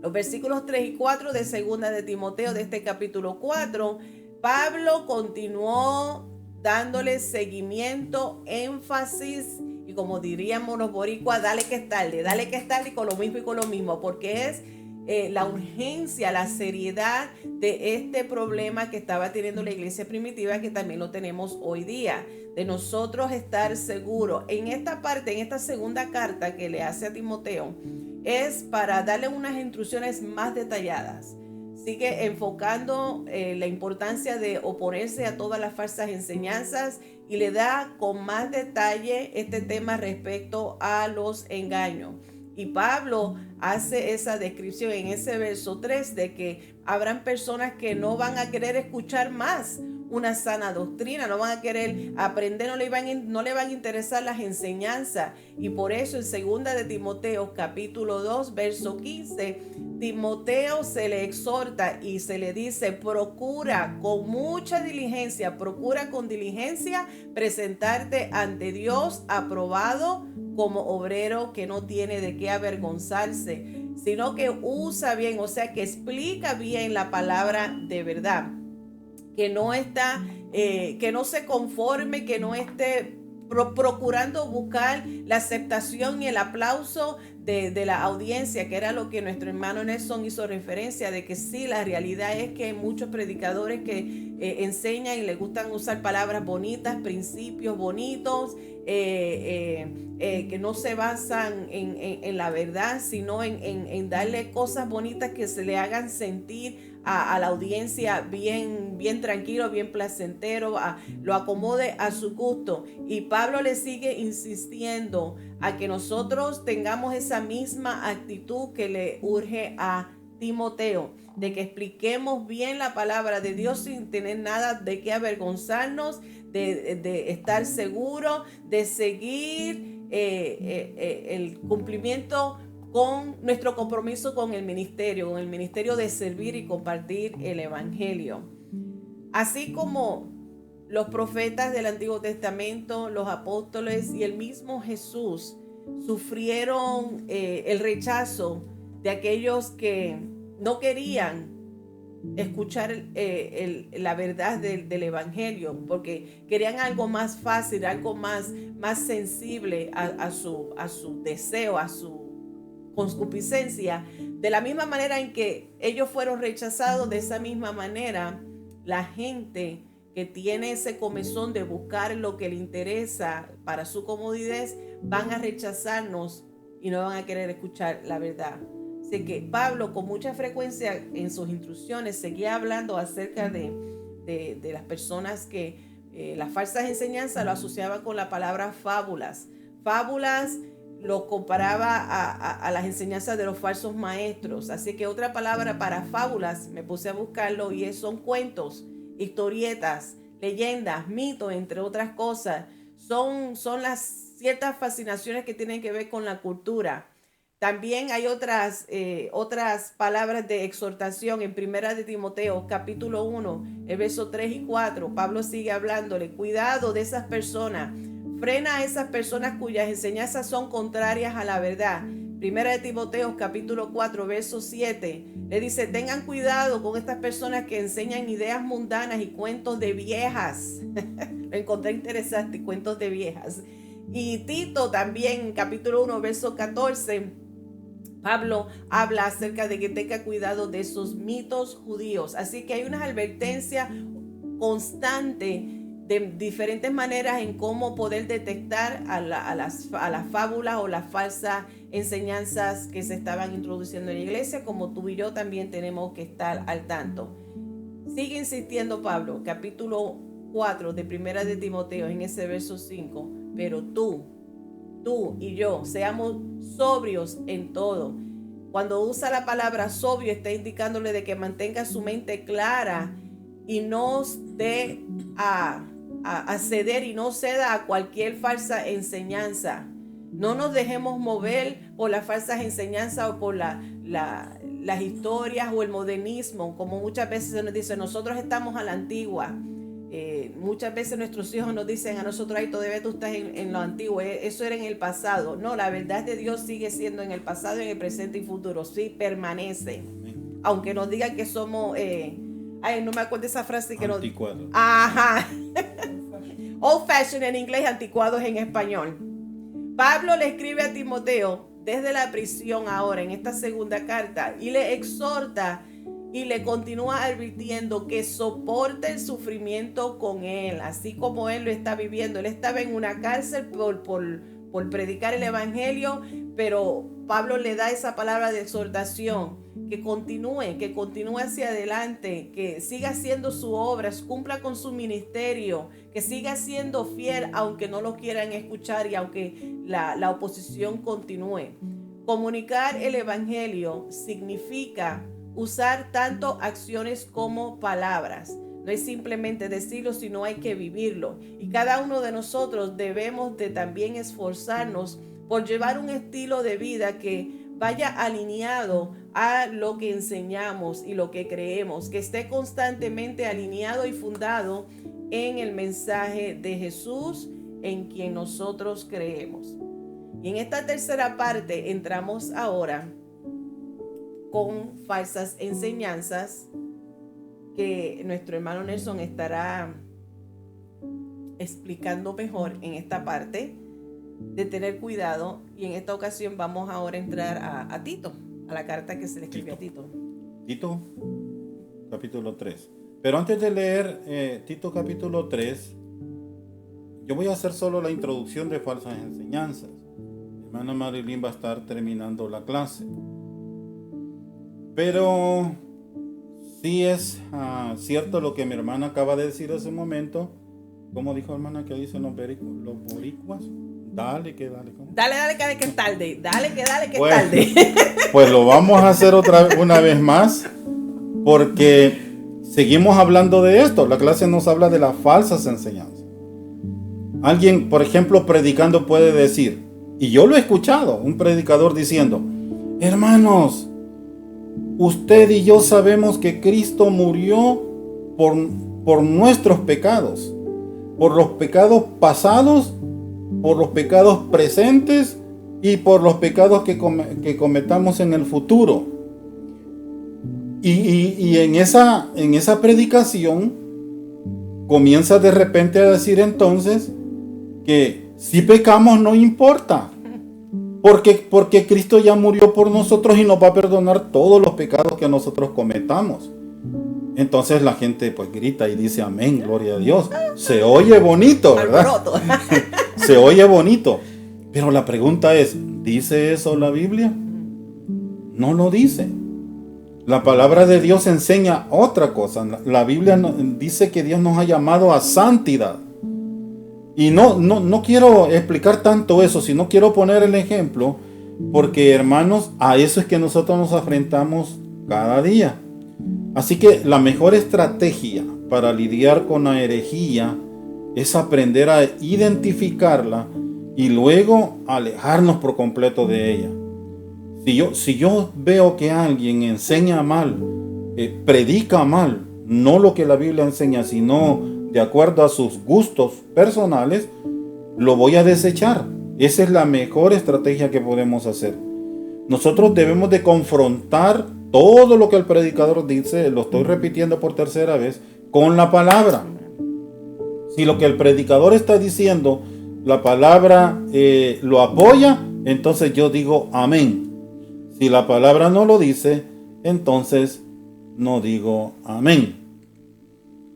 Los versículos 3 y 4 de 2 de Timoteo, de este capítulo 4, Pablo continuó dándole seguimiento, énfasis, y como diríamos los boricuas, dale que es tarde, y con lo mismo, porque es la urgencia, la seriedad de este problema que estaba teniendo la iglesia primitiva, que también lo tenemos hoy día, de nosotros estar seguros. En esta parte, en esta segunda carta que le hace a Timoteo, es para darle unas instrucciones más detalladas. Sigue enfocando la importancia de oponerse a todas las falsas enseñanzas y le da con más detalle este tema respecto a los engaños. Y Pablo hace esa descripción en ese verso 3 de que habrán personas que no van a querer escuchar más una sana doctrina, no van a querer aprender, no le van a interesar las enseñanzas. Y por eso en 2 de Timoteo capítulo 2 verso 15, Timoteo se le exhorta y se le dice: procura con mucha diligencia, procura con diligencia presentarte ante Dios aprobado como obrero que no tiene de qué avergonzarse, sino que usa bien, o sea, que explica bien la palabra de verdad, que no está, que no se conforme, que no esté procurando buscar la aceptación y el aplauso de la audiencia, que era lo que nuestro hermano Nelson hizo referencia, de que sí, la realidad es que hay muchos predicadores que enseñan y les gustan usar palabras bonitas, principios bonitos, que no se basan en la verdad, sino en darle cosas bonitas que se le hagan sentir a la audiencia bien tranquilo, bien placentero, lo acomode a su gusto. Y Pablo le sigue insistiendo a que nosotros tengamos esa misma actitud que le urge a Timoteo, de que expliquemos bien la palabra de Dios sin tener nada de qué avergonzarnos, de estar seguro, de seguir el cumplimiento con nuestro compromiso con el ministerio de servir y compartir el evangelio. Así como los profetas del Antiguo Testamento, los apóstoles y el mismo Jesús sufrieron el rechazo de aquellos que no querían escuchar la verdad del evangelio, porque querían algo más fácil, algo más sensible a su deseo, a su concupiscencia. De la misma manera en que ellos fueron rechazados, de esa misma manera la gente que tiene ese comezón de buscar lo que le interesa para su comodidad van a rechazarnos y no van a querer escuchar la verdad. Así que Pablo con mucha frecuencia en sus instrucciones seguía hablando acerca de las personas que las falsas enseñanzas lo asociaban con la palabra fábulas. Fábulas lo comparaba a las enseñanzas de los falsos maestros. Así que otra palabra para fábulas, me puse a buscarlo, y son cuentos, historietas, leyendas, mitos, entre otras cosas. Son las ciertas fascinaciones que tienen que ver con la cultura. También hay otras palabras de exhortación en 1 de Timoteo, capítulo 1, el verso 3 y 4. Pablo sigue hablándole: cuidado de esas personas. Frena a esas personas cuyas enseñanzas son contrarias a la verdad. 1 de Timoteo capítulo 4 verso 7 le dice: tengan cuidado con estas personas que enseñan ideas mundanas y cuentos de viejas. Lo encontré interesante, cuentos de viejas. Y Tito también capítulo 1 verso 14, Pablo habla acerca de que tenga cuidado de esos mitos judíos. Así que hay una advertencia constante de diferentes maneras en cómo poder detectar a las fábulas o las falsas enseñanzas que se estaban introduciendo en la iglesia, como tú y yo también tenemos que estar al tanto. Sigue insistiendo Pablo, capítulo 4 de 1 de Timoteo, en ese verso 5, pero tú y yo seamos sobrios en todo. Cuando usa la palabra sobrio, está indicándole de que mantenga su mente clara y no dé a ceder y no ceda a cualquier falsa enseñanza. No nos dejemos mover por las falsas enseñanzas o por las historias o el modernismo, como muchas veces se nos dice: nosotros estamos a la antigua. Muchas veces nuestros hijos nos dicen a nosotros: ay, todavía tú estás en lo antiguo, eso era en el pasado. No, la verdad de Dios sigue siendo en el pasado, en el presente y futuro, sí permanece. Aunque nos digan que somos no me acuerdo esa frase que anticuados. Ajá. Old fashioned en inglés, anticuados en español. Pablo le escribe a Timoteo desde la prisión ahora en esta segunda carta y le exhorta y le continúa advirtiendo que soporte el sufrimiento con él, así como él lo está viviendo. Él estaba en una cárcel por predicar el evangelio, pero Pablo le da esa palabra de exhortación, que continúe hacia adelante, que siga haciendo su obra, cumpla con su ministerio, que siga siendo fiel aunque no lo quieran escuchar y aunque la oposición continúe. Comunicar el evangelio significa usar tanto acciones como palabras. No es simplemente decirlo, sino hay que vivirlo. Y cada uno de nosotros debemos de también esforzarnos por llevar un estilo de vida que vaya alineado a lo que enseñamos y lo que creemos, que esté constantemente alineado y fundado en el mensaje de Jesús, en quien nosotros creemos. Y en esta tercera parte entramos ahora con falsas enseñanzas que nuestro hermano Nelson estará explicando mejor en esta parte de tener cuidado. Y en esta ocasión vamos ahora a entrar a Tito, a la carta que se le escribió a Tito. Tito, capítulo 3. Pero antes de leer Tito capítulo 3, yo voy a hacer solo la introducción de falsas enseñanzas. Mi hermana Marilyn va a estar terminando la clase. Pero sí es cierto lo que mi hermana acaba de decir hace un momento. ¿Cómo dijo, hermana, que dicen los boricuas? Dale, que dale. ¿Cómo? Dale, que es tarde. Dale, que es Pues, tarde. Pues lo vamos a hacer una vez más, porque seguimos hablando de esto. La clase nos habla de las falsas enseñanzas. Alguien, por ejemplo, predicando puede decir, y yo lo he escuchado, un predicador diciendo: hermanos, usted y yo sabemos que Cristo murió por nuestros pecados, por los pecados pasados, por los pecados presentes y por los pecados que cometamos en el futuro. Y en esa predicación comienza de repente a decir entonces que si pecamos no importa, porque Cristo ya murió por nosotros y nos va a perdonar todos los pecados que nosotros cometamos. Entonces la gente pues grita y dice amén, gloria a Dios. Se oye bonito, ¿verdad? Se oye bonito. Pero la pregunta es, ¿dice eso la Biblia? No lo dice. La palabra de Dios enseña otra cosa. La Biblia dice que Dios nos ha llamado a santidad. Y no quiero explicar tanto eso, sino quiero poner el ejemplo, porque hermanos, a eso es que nosotros nos enfrentamos cada día. Así que la mejor estrategia para lidiar con la herejía es aprender a identificarla y luego alejarnos por completo de ella. Si yo veo que alguien enseña mal, predica mal, no lo que la Biblia enseña, sino de acuerdo a sus gustos personales, lo voy a desechar. Esa es la mejor estrategia que podemos hacer. Nosotros debemos de confrontar todo lo que el predicador dice, lo estoy repitiendo por tercera vez, con la palabra. Si lo que el predicador está diciendo, la palabra lo apoya, entonces yo digo amén. Si la palabra no lo dice, entonces no digo amén.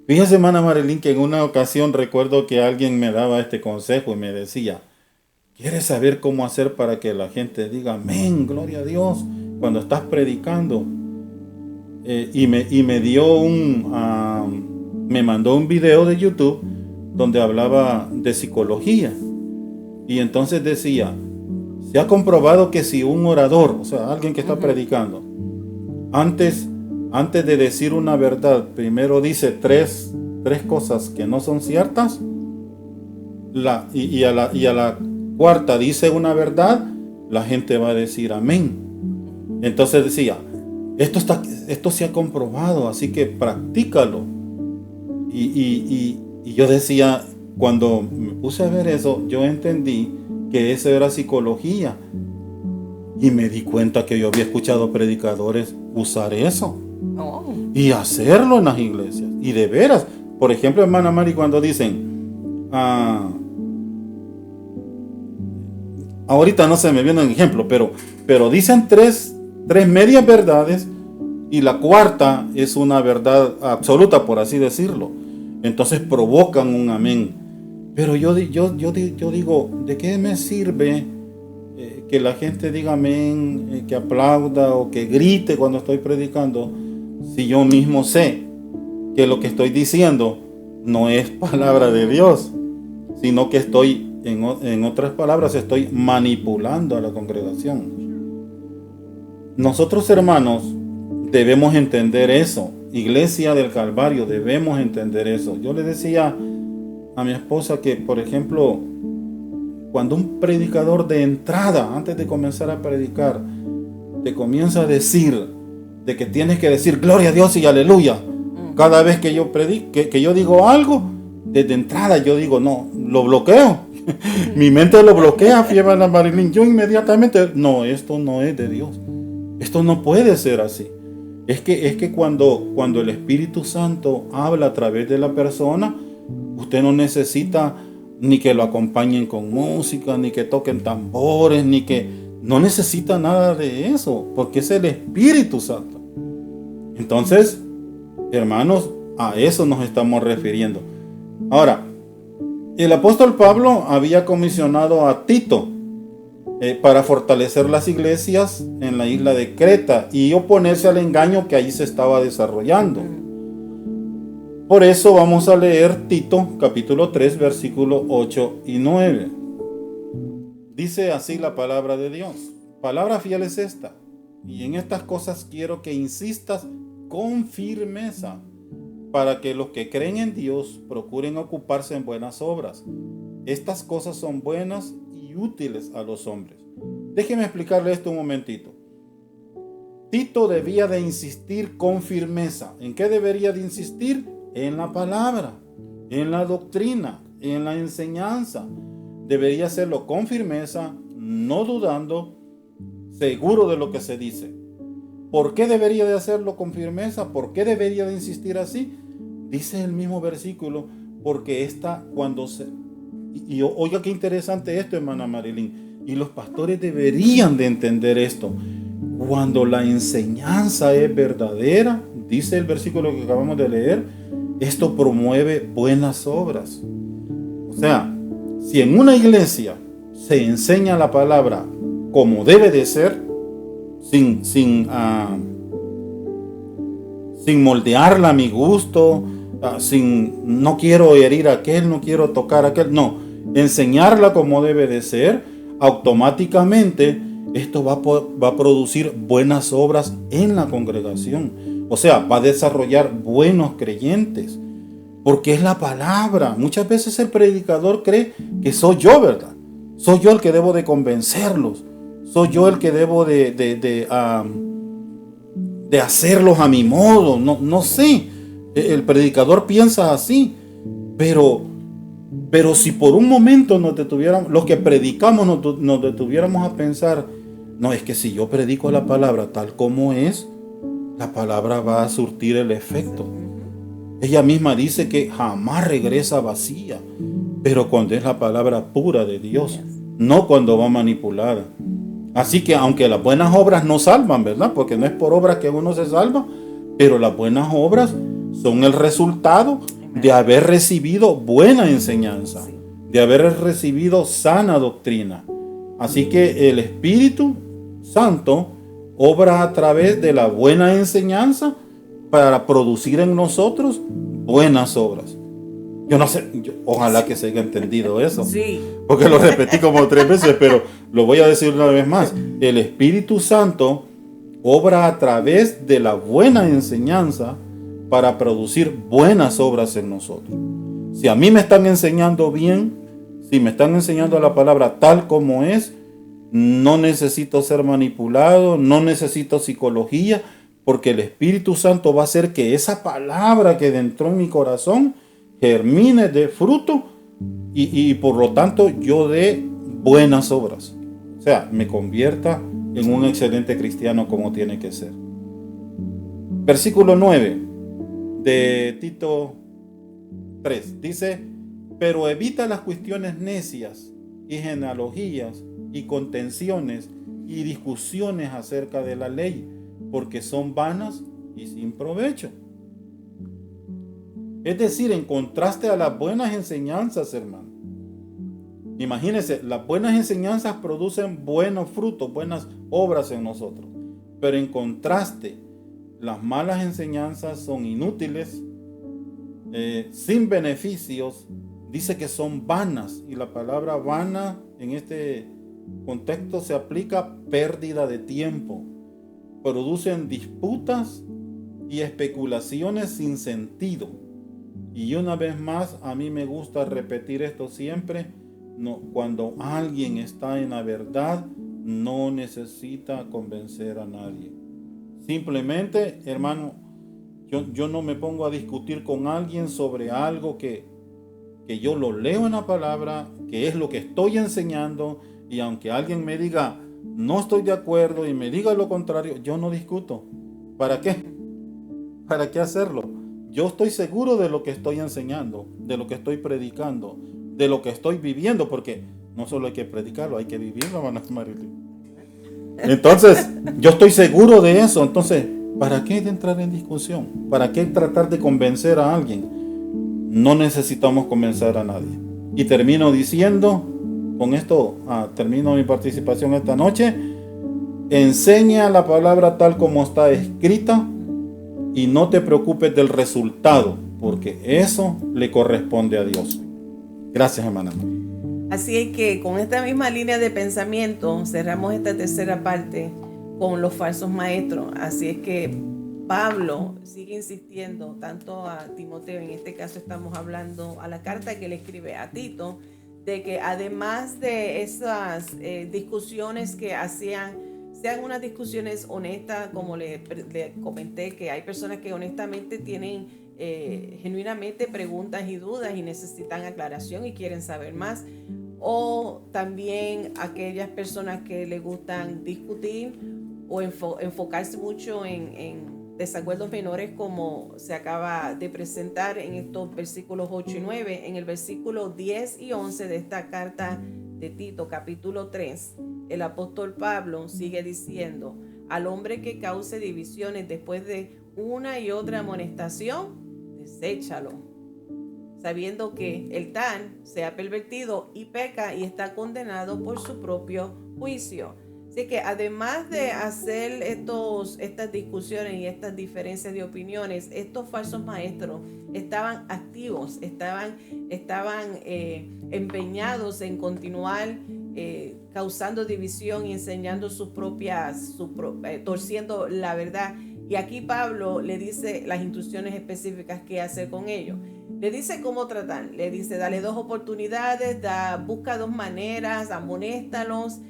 Fíjese, hermana Marilyn, que en una ocasión recuerdo que alguien me daba este consejo y me decía: ¿quieres saber cómo hacer para que la gente diga amén, gloria a Dios, cuando estás predicando? Y me dio me mandó un video de YouTube donde hablaba de psicología. Y entonces decía: se ha comprobado que si un orador, o sea, alguien que está predicando, antes de decir una verdad, primero dice tres cosas que no son ciertas, y a la cuarta dice una verdad, la gente va a decir amén. Entonces decía: esto se ha comprobado, así que practícalo. Y yo decía, cuando me puse a ver eso, yo entendí que eso era psicología. Y me di cuenta que yo había escuchado predicadores usar eso. Y hacerlo en las iglesias. Y de veras, por ejemplo, hermana Mari, cuando dicen, ahorita no se me viene un ejemplo, pero dicen tres medias verdades y la cuarta es una verdad absoluta, por así decirlo. Entonces provocan un amén. Pero yo digo, ¿de qué me sirve que la gente diga amén, que aplauda o que grite cuando estoy predicando, si yo mismo sé que lo que estoy diciendo no es palabra de Dios, sino que estoy, en otras palabras, estoy manipulando a la congregación? Nosotros, hermanos, debemos entender eso. Iglesia del Calvario, debemos entender eso. Yo le decía a mi esposa que, por ejemplo, cuando un predicador de entrada, antes de comenzar a predicar, te comienza a decir de que tienes que decir gloria a Dios y aleluya, cada vez que yo predico, que yo digo algo, desde entrada yo digo, no, lo bloqueo. Mi mente lo bloquea, fíjate, Ana Marilyn. Yo inmediatamente, no, esto no es de Dios. Esto no puede ser así. Es que cuando el Espíritu Santo habla a través de la persona, usted no necesita ni que lo acompañen con música, ni que toquen tambores, no necesita nada de eso, porque es el Espíritu Santo. Entonces, hermanos, a eso nos estamos refiriendo. Ahora, el apóstol Pablo había comisionado a Tito para fortalecer las iglesias en la isla de Creta y oponerse al engaño que ahí se estaba desarrollando. Por eso vamos a leer Tito capítulo 3 versículos 8 y 9. Dice así la palabra de Dios. Palabra fiel es esta, y en estas cosas quiero que insistas con firmeza, para que los que creen en Dios procuren ocuparse en buenas obras. Estas cosas son buenas y útiles a los hombres. Déjeme explicarle esto un momentito. Tito debía de insistir con firmeza. ¿En qué debería de insistir? En la palabra, en la doctrina, en la enseñanza. Debería hacerlo con firmeza, no dudando, seguro de lo que se dice. ¿Por qué debería de hacerlo con firmeza? ¿Por qué debería de insistir así? Dice el mismo versículo, porque y oiga qué interesante esto, hermana Marilyn, y los pastores deberían de entender esto. Cuando la enseñanza es verdadera, dice el versículo que acabamos de leer, esto promueve buenas obras. O sea, si en una iglesia se enseña la palabra como debe de ser, sin moldearla a mi gusto, no quiero herir a aquel, no quiero tocar a aquel, no, enseñarla como debe de ser, automáticamente esto va a producir buenas obras en la congregación. O sea, va a desarrollar buenos creyentes, porque es la palabra. Muchas veces el predicador cree que soy yo, ¿verdad? Soy yo el que debo de convencerlos. Soy yo el que debo de hacerlos a mi modo. No sé. El predicador piensa así. Pero si por un momento los que predicamos nos detuviéramos a pensar, no, es que si yo predico la palabra tal como es, la palabra va a surtir el efecto. Ella misma dice que jamás regresa vacía, pero cuando es la palabra pura de Dios, no cuando va manipulada. Así que aunque las buenas obras no salvan, ¿verdad? Porque no es por obras que uno se salva, pero las buenas obras son el resultado de haber recibido buena enseñanza, de haber recibido sana doctrina. Así que el Espíritu Santo obra a través de la buena enseñanza para producir en nosotros buenas obras. Yo no sé, ojalá que se haya entendido eso. Sí. Porque lo repetí como 3 veces, pero lo voy a decir una vez más. El Espíritu Santo obra a través de la buena enseñanza para producir buenas obras en nosotros. Si a mí me están enseñando bien, si me están enseñando la palabra tal como es, no necesito ser manipulado, no necesito psicología, porque el Espíritu Santo va a hacer que esa palabra que entró en mi corazón germine de fruto y por lo tanto yo dé buenas obras. O sea, me convierta en un excelente cristiano como tiene que ser. Versículo 9 de Tito 3 dice: pero evita las cuestiones necias y genealogías y contenciones y discusiones acerca de la ley, porque son vanas y sin provecho. Es decir, en contraste a las buenas enseñanzas, hermano. Imagínense, las buenas enseñanzas producen buenos frutos, buenas obras en nosotros. Pero en contraste, las malas enseñanzas son inútiles, sin beneficios. Dice que son vanas, y la palabra vana en este contexto se aplica pérdida de tiempo. Producen disputas y especulaciones sin sentido. Y una vez más, a mí me gusta repetir esto siempre, no, cuando alguien está en la verdad, no necesita convencer a nadie. Simplemente, hermano, yo no me pongo a discutir con alguien sobre algo que yo lo leo en la palabra, que es lo que estoy enseñando, y aunque alguien me diga, no estoy de acuerdo, y me diga lo contrario, yo no discuto. ¿Para qué? ¿Para qué hacerlo? Yo estoy seguro de lo que estoy enseñando, de lo que estoy predicando, de lo que estoy viviendo, porque no solo hay que predicarlo, hay que vivirlo, hermana Marilyn. Entonces, yo estoy seguro de eso. Entonces, ¿para qué entrar en discusión? ¿Para qué tratar de convencer a alguien? No necesitamos convencer a nadie. Y termino diciendo, con esto termino mi participación esta noche, enseña la palabra tal como está escrita y no te preocupes del resultado, porque eso le corresponde a Dios. Gracias, hermana. Así es que con esta misma línea de pensamiento cerramos esta tercera parte con los falsos maestros. Así es que Pablo sigue insistiendo tanto a Timoteo, en este caso estamos hablando a la carta que le escribe a Tito, de que además de esas discusiones que hacían, sean unas discusiones honestas, como le comenté, que hay personas que honestamente tienen genuinamente preguntas y dudas y necesitan aclaración y quieren saber más, o también aquellas personas que les gustan discutir o enfocarse mucho en desacuerdos menores, como se acaba de presentar en estos versículos 8 y 9. En el versículo 10 y 11 de esta carta de Tito, capítulo 3, el apóstol Pablo sigue diciendo: al hombre que cause divisiones después de una y otra amonestación, deséchalo, sabiendo que el tal se ha pervertido y peca y está condenado por su propio juicio. Así que además de hacer estas discusiones y estas diferencias de opiniones, estos falsos maestros estaban activos, estaban empeñados en continuar causando división y enseñando torciendo la verdad. Y aquí Pablo le dice las instrucciones específicas que hacer con ellos. Le dice cómo tratar, le dice dale 2 oportunidades, busca 2 maneras, amonéstalos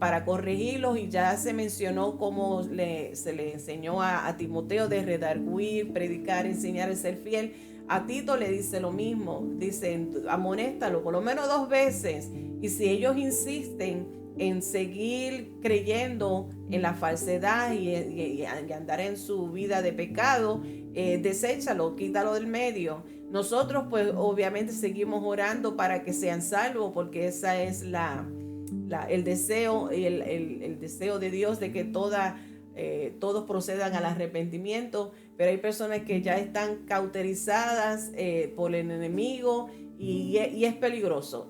para corregirlos, y ya se mencionó cómo se le enseñó a Timoteo de redarguir, predicar, enseñar, ser fiel. A Tito le dice lo mismo, dice amonéstalo por lo menos 2 veces, y si ellos insisten en seguir creyendo en la falsedad y andar en su vida de pecado, deséchalo, quítalo del medio. Nosotros pues obviamente seguimos orando para que sean salvos, porque esa es el deseo, el deseo de Dios, de que todos procedan al arrepentimiento. Pero hay personas que ya están cauterizadas por el enemigo, y es peligroso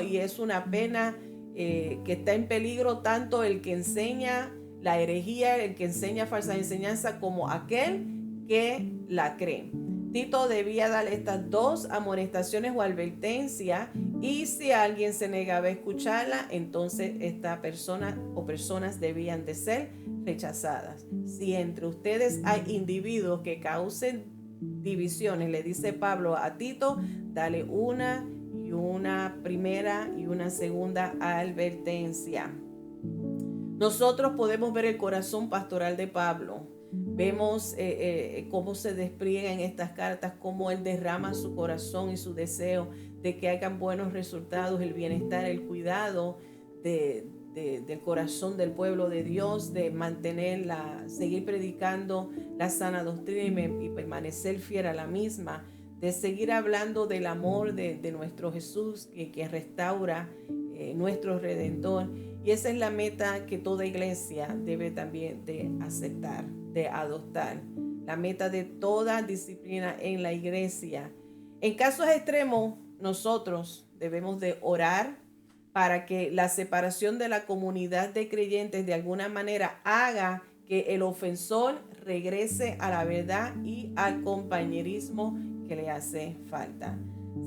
y es una pena que está en peligro tanto el que enseña la herejía, el que enseña falsa enseñanza, como aquel que la cree. Tito debía dar estas 2 amonestaciones o advertencias, y si alguien se negaba a escucharla, entonces esta persona o personas debían de ser rechazadas. Si entre ustedes hay individuos que causen divisiones, le dice Pablo a Tito, dale una primera y una segunda advertencia. Nosotros podemos ver el corazón pastoral de Pablo. Vemos cómo se despliega en estas cartas, cómo él derrama su corazón y su deseo de que hagan buenos resultados, el bienestar, el cuidado del corazón del pueblo de Dios, de seguir predicando la sana doctrina y permanecer fiel a la misma, de seguir hablando del amor de nuestro Jesús que restaura, nuestro Redentor. Y esa es la meta que toda iglesia debe también de aceptar, de adoptar. La meta de toda disciplina en la iglesia. En casos extremos, nosotros debemos de orar para que la separación de la comunidad de creyentes de alguna manera haga que el ofensor regrese a la verdad y al compañerismo que le hace falta.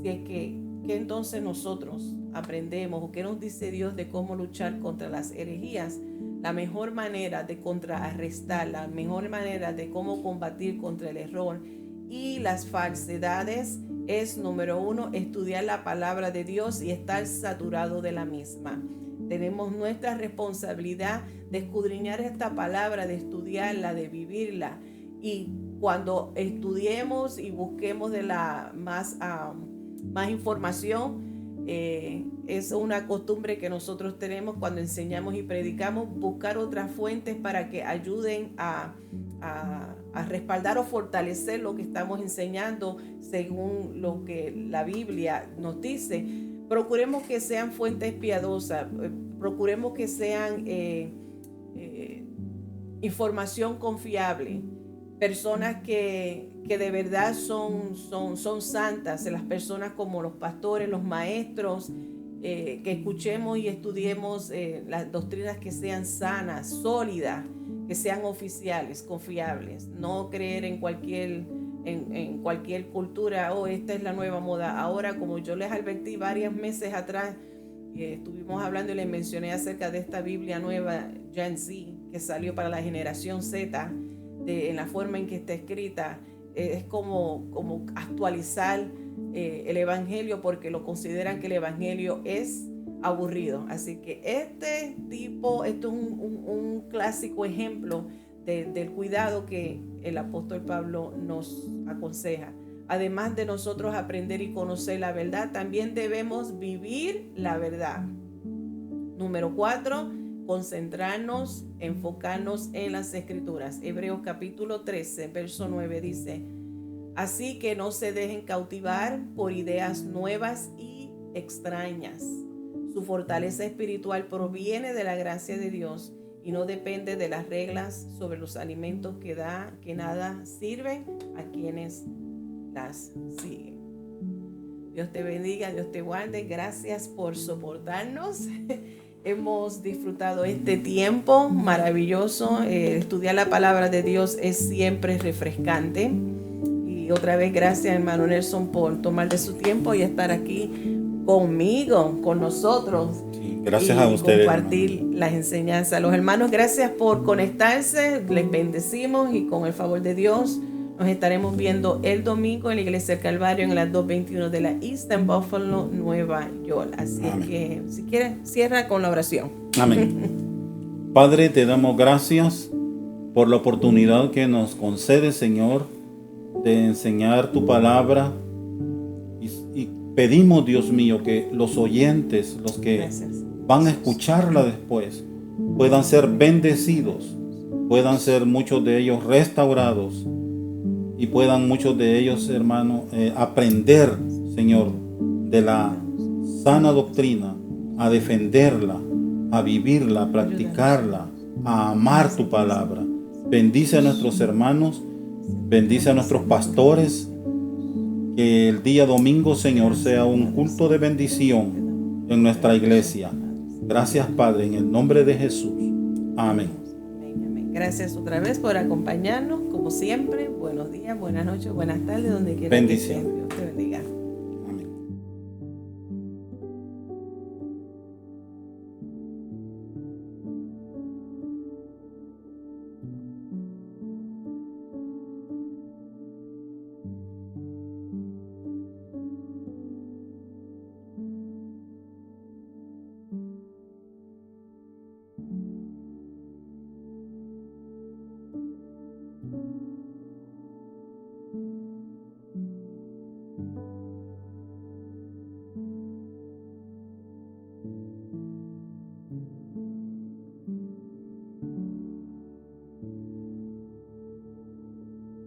Si es que entonces nosotros aprendemos, o qué nos dice Dios de cómo luchar contra las herejías. la mejor manera de contrarrestar, la mejor manera de cómo combatir contra el error y las falsedades es, número 1, estudiar la palabra de Dios y estar saturado de la misma. Tenemos nuestra responsabilidad de escudriñar esta palabra, de estudiarla, de vivirla. Y cuando estudiemos y busquemos de la más información, es una costumbre que nosotros tenemos cuando enseñamos y predicamos, buscar otras fuentes para que ayuden a respaldar o fortalecer lo que estamos enseñando según lo que la Biblia nos dice. Procuremos que sean fuentes piadosas, procuremos que sean información confiable, personas que de verdad son santas, las personas como los pastores, los maestros, que escuchemos y estudiemos las doctrinas que sean sanas, sólidas, que sean oficiales, confiables, no creer en cualquier cultura, esta es la nueva moda. Ahora, como yo les advertí varios meses atrás, estuvimos hablando y les mencioné acerca de esta Biblia nueva, Gen Z, que salió para la generación Z, en la forma en que está escrita, es como actualizar el Evangelio, porque lo consideran que el Evangelio es aburrido. Así que esto es un clásico ejemplo del cuidado que el apóstol Pablo nos aconseja. Además de nosotros aprender y conocer la verdad, también debemos vivir la verdad. Número 4, concentrarnos, enfocarnos en las Escrituras. Hebreos capítulo 13, verso 9 dice: así que no se dejen cautivar por ideas nuevas y extrañas. Su fortaleza espiritual proviene de la gracia de Dios y no depende de las reglas sobre los alimentos que nada sirven a quienes las siguen. Dios te bendiga, Dios te guarde. Gracias por soportarnos. Hemos disfrutado este tiempo maravilloso. Estudiar la palabra de Dios es siempre refrescante. Y otra vez gracias, hermano Nelson, por tomar de su tiempo y estar aquí conmigo, con nosotros. Sí, gracias a ustedes, compartir hermano. las enseñanzas. Los hermanos, gracias por conectarse. Les bendecimos y con el favor de Dios nos estaremos viendo el domingo en la Iglesia del Calvario en las 221 de la East en Buffalo, Nueva York. Así Amén. que si quieren, cierra con la oración. Amén. Padre, te damos gracias por la oportunidad que nos concede, Señor, de enseñar tu palabra. Y pedimos, Dios mío, que los oyentes, los que Gracias. van a escucharla después, puedan ser bendecidos, puedan ser muchos de ellos restaurados y puedan muchos de ellos, hermano, aprender, Señor, de la sana doctrina, a defenderla, a vivirla, a practicarla, a amar tu palabra. Bendice a nuestros hermanos, bendice a nuestros pastores. Que el día domingo, Señor, sea un culto de bendición en nuestra iglesia. Gracias, Padre, en el nombre de Jesús. Amén. Gracias otra vez por acompañarnos, como siempre. Buenos días, buenas noches, buenas tardes, donde quiera que Bendición. estén.